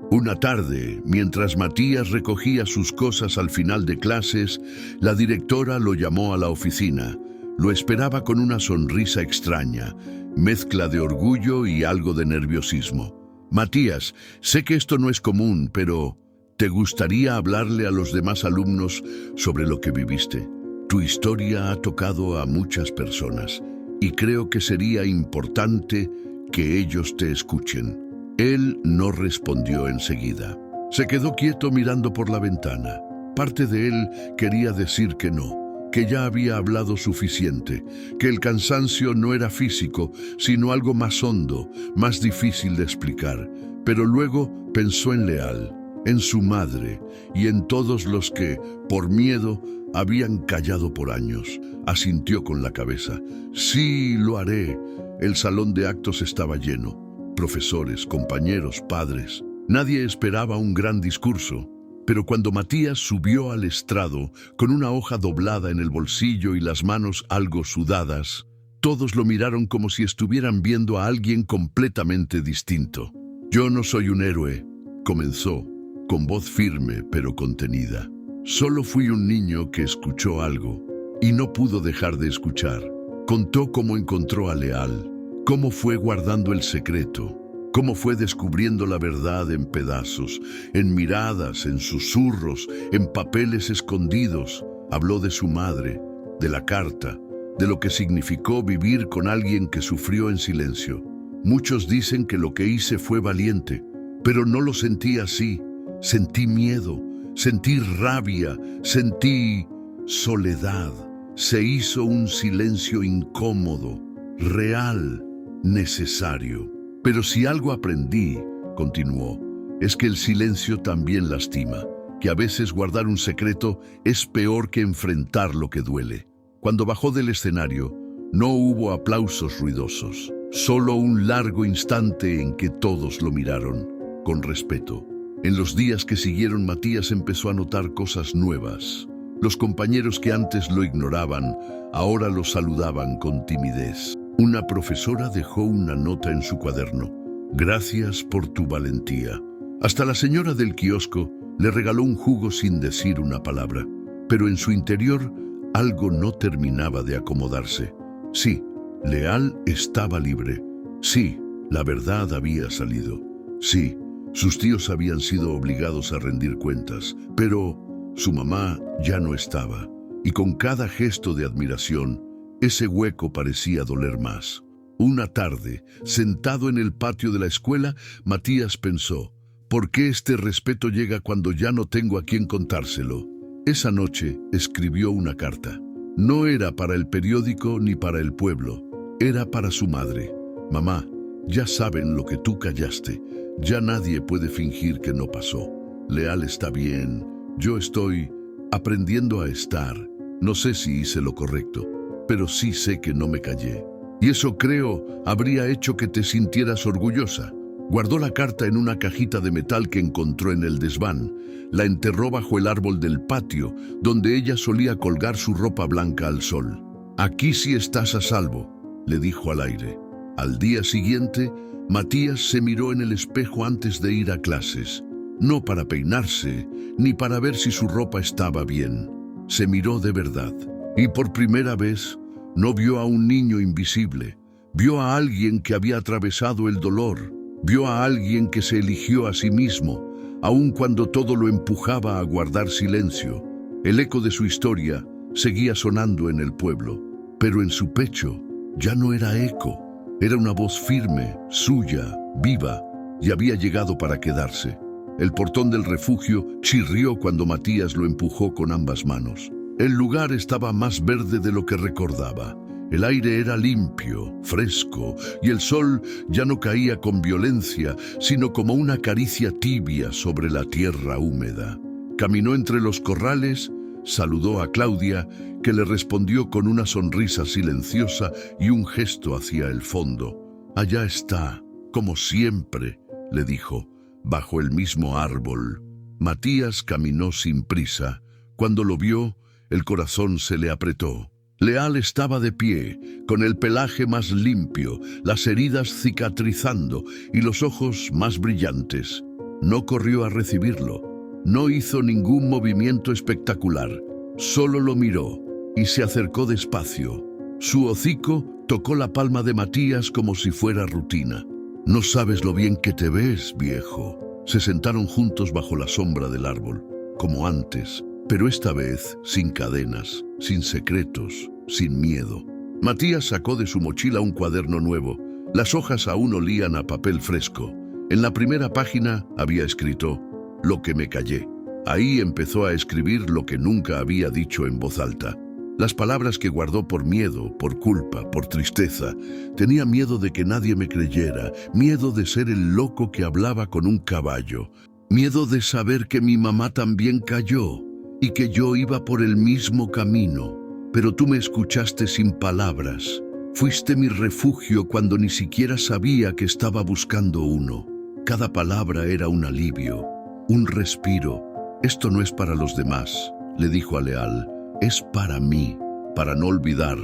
A: Una tarde, mientras Matías recogía sus cosas al final de clases, la directora lo llamó a la oficina. Lo esperaba con una sonrisa extraña, mezcla de orgullo y algo de nerviosismo. «Matías, sé que esto no es común, pero ¿te gustaría hablarle a los demás alumnos sobre lo que viviste? Tu historia ha tocado a muchas personas y creo que sería importante que ellos te escuchen». Él no respondió enseguida. Se quedó quieto mirando por la ventana. Parte de él quería decir que no, que ya había hablado suficiente, que el cansancio no era físico, sino algo más hondo, más difícil de explicar. Pero luego pensó en Leal, en su madre y en todos los que, por miedo, habían callado por años. Asintió con la cabeza. «Sí, lo haré». El salón de actos estaba lleno. Profesores, compañeros, padres. Nadie esperaba un gran discurso. Pero cuando Matías subió al estrado, con una hoja doblada en el bolsillo y las manos algo sudadas, todos lo miraron como si estuvieran viendo a alguien completamente distinto. «Yo no soy un héroe», comenzó, con voz firme pero contenida. «Solo fui un niño que escuchó algo y no pudo dejar de escuchar». Contó cómo encontró a Leal, cómo fue guardando el secreto, cómo fue descubriendo la verdad en pedazos, en miradas, en susurros, en papeles escondidos. Habló de su madre, de la carta, de lo que significó vivir con alguien que sufrió en silencio. Muchos dicen que lo que hice fue valiente, pero no lo sentí así. Sentí miedo, sentí rabia, sentí soledad. Se hizo un silencio incómodo, real, necesario. Pero si algo aprendí, continuó, es que el silencio también lastima, que a veces guardar un secreto es peor que enfrentar lo que duele. Cuando bajó del escenario, no hubo aplausos ruidosos, solo un largo instante en que todos lo miraron, con respeto. En los días que siguieron, Matías empezó a notar cosas nuevas. Los compañeros que antes lo ignoraban, ahora lo saludaban con timidez. Una profesora dejó una nota en su cuaderno. Gracias por tu valentía. Hasta la señora del kiosco le regaló un jugo sin decir una palabra. Pero en su interior algo no terminaba de acomodarse. Sí, Leal estaba libre. Sí, la verdad había salido. Sí, sus tíos habían sido obligados a rendir cuentas, pero su mamá ya no estaba. Y con cada gesto de admiración, ese hueco parecía doler más. Una tarde, sentado en el patio de la escuela, Matías pensó, ¿por qué este respeto llega cuando ya no tengo a quién contárselo? Esa noche escribió una carta. No era para el periódico ni para el pueblo, era para su madre. Mamá, ya saben lo que tú callaste. Ya nadie puede fingir que no pasó. Leal está bien. Yo estoy aprendiendo a estar. No sé si hice lo correcto, pero sí sé que no me callé. Y eso, creo, habría hecho que te sintieras orgullosa. Guardó la carta en una cajita de metal que encontró en el desván. La enterró bajo el árbol del patio, donde ella solía colgar su ropa blanca al sol. Aquí sí estás a salvo, le dijo al aire. Al día siguiente, Matías se miró en el espejo antes de ir a clases. No para peinarse, ni para ver si su ropa estaba bien. Se miró de verdad. Y por primera vez, no vio a un niño invisible. Vio a alguien que había atravesado el dolor. Vio a alguien que se eligió a sí mismo, aun cuando todo lo empujaba a guardar silencio. El eco de su historia seguía sonando en el pueblo, pero en su pecho ya no era eco. Era una voz firme, suya, viva, y había llegado para quedarse. El portón del refugio chirrió cuando Matías lo empujó con ambas manos. El lugar estaba más verde de lo que recordaba. El aire era limpio, fresco, y el sol ya no caía con violencia, sino como una caricia tibia sobre la tierra húmeda. Caminó entre los corrales, saludó a Claudia, que le respondió con una sonrisa silenciosa y un gesto hacia el fondo. Allá está, como siempre, le dijo, bajo el mismo árbol. Matías caminó sin prisa. Cuando lo vio, el corazón se le apretó. Leal estaba de pie, con el pelaje más limpio, las heridas cicatrizando y los ojos más brillantes. No corrió a recibirlo, no hizo ningún movimiento espectacular, solo lo miró y se acercó despacio. Su hocico tocó la palma de Matías como si fuera rutina. No sabes lo bien que te ves, viejo. Se sentaron juntos bajo la sombra del árbol, como antes, pero esta vez sin cadenas, sin secretos, sin miedo. Matías sacó de su mochila un cuaderno nuevo. Las hojas aún olían a papel fresco. En la primera página había escrito, «Lo que me callé». Ahí empezó a escribir lo que nunca había dicho en voz alta. Las palabras que guardó por miedo, por culpa, por tristeza. Tenía miedo de que nadie me creyera, miedo de ser el loco que hablaba con un caballo, miedo de saber que mi mamá también cayó y que yo iba por el mismo camino. Pero tú me escuchaste sin palabras. Fuiste mi refugio cuando ni siquiera sabía que estaba buscando uno. Cada palabra era un alivio, un respiro. Esto no es para los demás, le dijo a Leal. Es para mí, para no olvidar.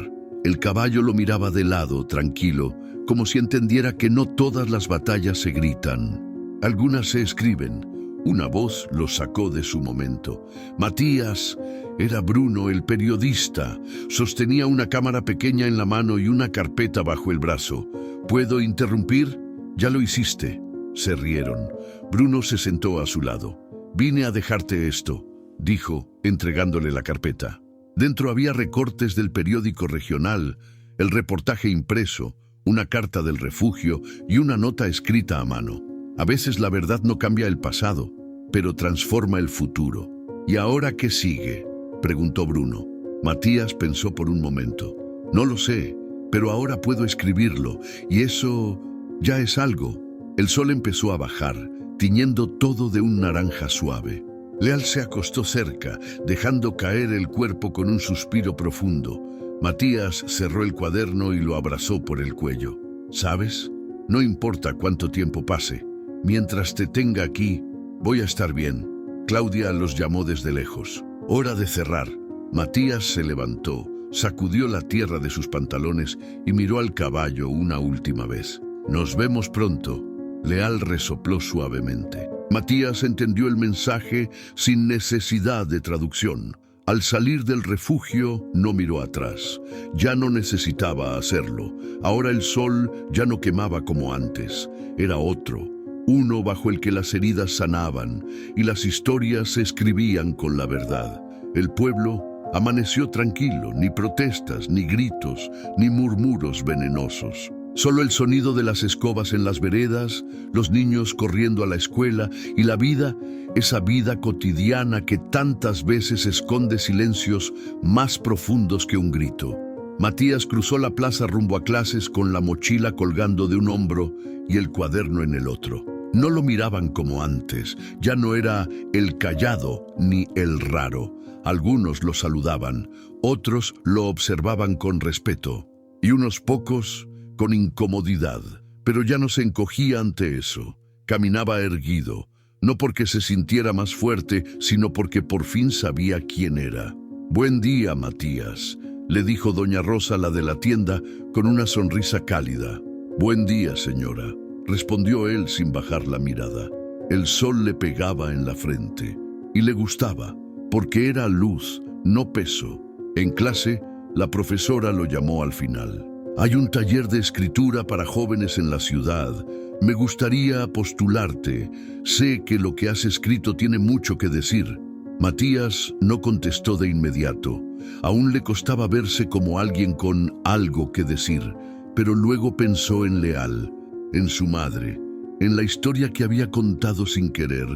A: El caballo lo miraba de lado, tranquilo, como si entendiera que no todas las batallas se gritan. Algunas se escriben. Una voz lo sacó de su momento. Matías, Era Bruno, el periodista. Sostenía una cámara pequeña en la mano y una carpeta bajo el brazo. ¿Puedo interrumpir? Ya lo hiciste. Se rieron. Bruno se sentó a su lado. Vine a dejarte esto, dijo, entregándole la carpeta. Dentro había recortes del periódico regional, el reportaje impreso, una carta del refugio y una nota escrita a mano. A veces la verdad no cambia el pasado, pero transforma el futuro. ¿Y ahora qué sigue?, preguntó Bruno. Matías pensó por un momento. No lo sé, pero ahora puedo escribirlo, y eso ya es algo. El sol empezó a bajar, tiñendo todo de un naranja suave. Leal se acostó cerca, dejando caer el cuerpo con un suspiro profundo. Matías cerró el cuaderno y lo abrazó por el cuello. ¿Sabes? No importa cuánto tiempo pase. Mientras te tenga aquí, voy a estar bien. Claudia los llamó desde lejos. Hora de cerrar. Matías se levantó, sacudió la tierra de sus pantalones y miró al caballo una última vez. Nos vemos pronto. Leal resopló suavemente. Matías entendió el mensaje sin necesidad de traducción. Al salir del refugio, no miró atrás. Ya no necesitaba hacerlo. Ahora el sol ya no quemaba como antes. Era otro, uno bajo el que las heridas sanaban y las historias se escribían con la verdad. El pueblo amaneció tranquilo, ni protestas, ni gritos, ni murmuros venenosos. Solo el sonido de las escobas en las veredas, los niños corriendo a la escuela y la vida, esa vida cotidiana que tantas veces esconde silencios más profundos que un grito. Matías cruzó la plaza rumbo a clases con la mochila colgando de un hombro y el cuaderno en el otro. No lo miraban como antes, ya no era el callado ni el raro. Algunos lo saludaban, otros lo observaban con respeto y unos pocos con incomodidad, pero ya no se encogía ante eso. Caminaba erguido, no porque se sintiera más fuerte, sino porque por fin sabía quién era. «Buen día, Matías», le dijo doña Rosa, la de la tienda, con una sonrisa cálida. «Buen día, señora», respondió él sin bajar la mirada. El sol le pegaba en la frente, y le gustaba, porque era luz, no peso. En clase, la profesora lo llamó al final. «Hay un taller de escritura para jóvenes en la ciudad. Me gustaría postularte. Sé que lo que has escrito tiene mucho que decir». Matías no contestó de inmediato. Aún le costaba verse como alguien con algo que decir, pero luego pensó en Leal, en su madre, en la historia que había contado sin querer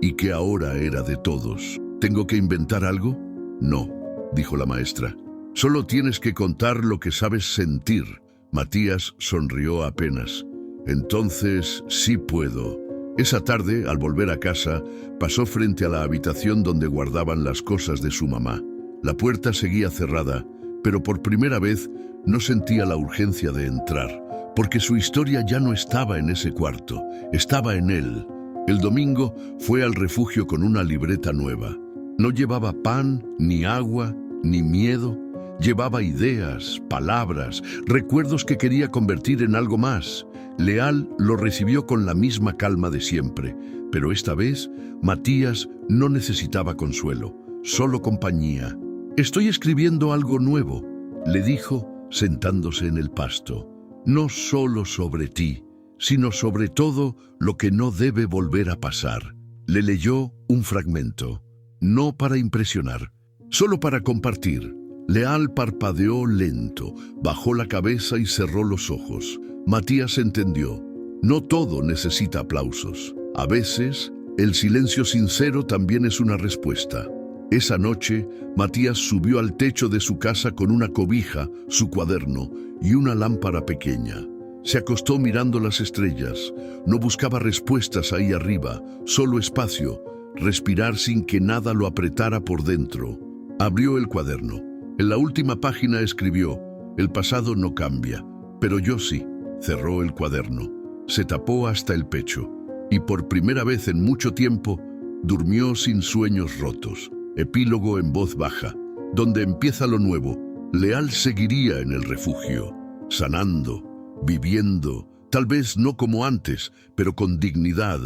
A: y que ahora era de todos. «¿Tengo que inventar algo?» «No», dijo la maestra. «Solo tienes que contar lo que sabes sentir». Matías sonrió apenas. «Entonces sí puedo». Esa tarde, al volver a casa, pasó frente a la habitación donde guardaban las cosas de su mamá. La puerta seguía cerrada, pero por primera vez no sentía la urgencia de entrar, porque su historia ya no estaba en ese cuarto, estaba en él. El domingo fue al refugio con una libreta nueva. No llevaba pan, ni agua, ni miedo. Llevaba ideas, palabras, recuerdos que quería convertir en algo más. Leal lo recibió con la misma calma de siempre, pero esta vez Matías no necesitaba consuelo, solo compañía. «Estoy escribiendo algo nuevo», le dijo, sentándose en el pasto. «No solo sobre ti, sino sobre todo lo que no debe volver a pasar». Le leyó un fragmento, no para impresionar, solo para compartir. Leal parpadeó lento, bajó la cabeza y cerró los ojos. Matías entendió. No todo necesita aplausos. A veces, el silencio sincero también es una respuesta. Esa noche, Matías subió al techo de su casa con una cobija, su cuaderno y una lámpara pequeña. Se acostó mirando las estrellas. No buscaba respuestas ahí arriba, solo espacio, respirar sin que nada lo apretara por dentro. Abrió el cuaderno. En la última página escribió: «El pasado no cambia, pero yo sí». Cerró el cuaderno, se tapó hasta el pecho y por primera vez en mucho tiempo durmió sin sueños rotos. Epílogo en voz baja. Donde empieza lo nuevo, Leal seguiría en el refugio, sanando, viviendo, tal vez no como antes, pero con dignidad.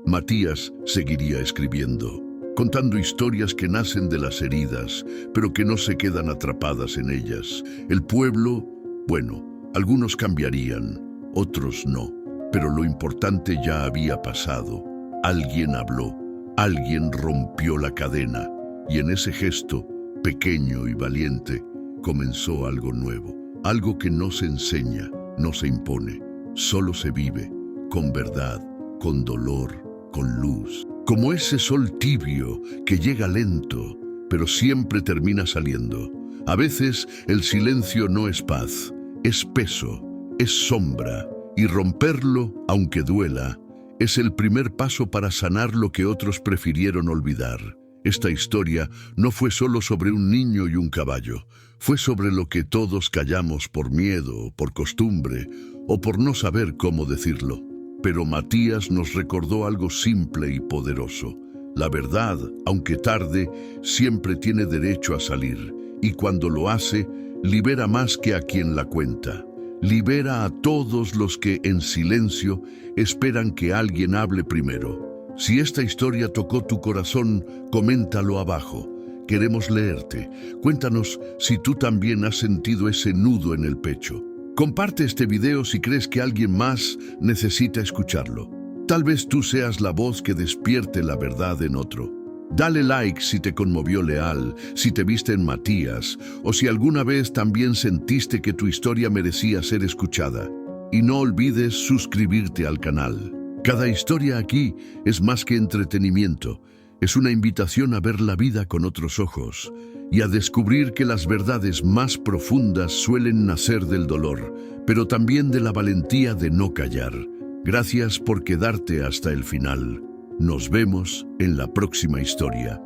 A: Matías seguiría escribiendo. contando historias que nacen de las heridas, pero que no se quedan atrapadas en ellas. El pueblo, bueno, algunos cambiarían, otros no, pero lo importante ya había pasado. Alguien habló, alguien rompió la cadena, y en ese gesto, pequeño y valiente, comenzó algo nuevo, algo que no se enseña, no se impone, solo se vive, con verdad, con dolor, con luz. Como ese sol tibio que llega lento, pero siempre termina saliendo. A veces el silencio no es paz, es peso, es sombra, y romperlo, aunque duela, es el primer paso para sanar lo que otros prefirieron olvidar. Esta historia no fue solo sobre un niño y un caballo, fue sobre lo que todos callamos por miedo, por costumbre o por no saber cómo decirlo. Pero Matías nos recordó algo simple y poderoso. La verdad, aunque tarde, siempre tiene derecho a salir, y cuando lo hace, libera más que a quien la cuenta. Libera a todos los que, en silencio, esperan que alguien hable primero. Si esta historia tocó tu corazón, coméntalo abajo. Queremos leerte. Cuéntanos si tú también has sentido ese nudo en el pecho. Comparte este video si crees que alguien más necesita escucharlo. Tal vez tú seas la voz que despierte la verdad en otro. Dale like si te conmovió Leal, si te viste en Matías, o si alguna vez también sentiste que tu historia merecía ser escuchada. Y no olvides suscribirte al canal. Cada historia aquí es más que entretenimiento. Es una invitación a ver la vida con otros ojos y a descubrir que las verdades más profundas suelen nacer del dolor, pero también de la valentía de no callar. Gracias por quedarte hasta el final. Nos vemos en la próxima historia.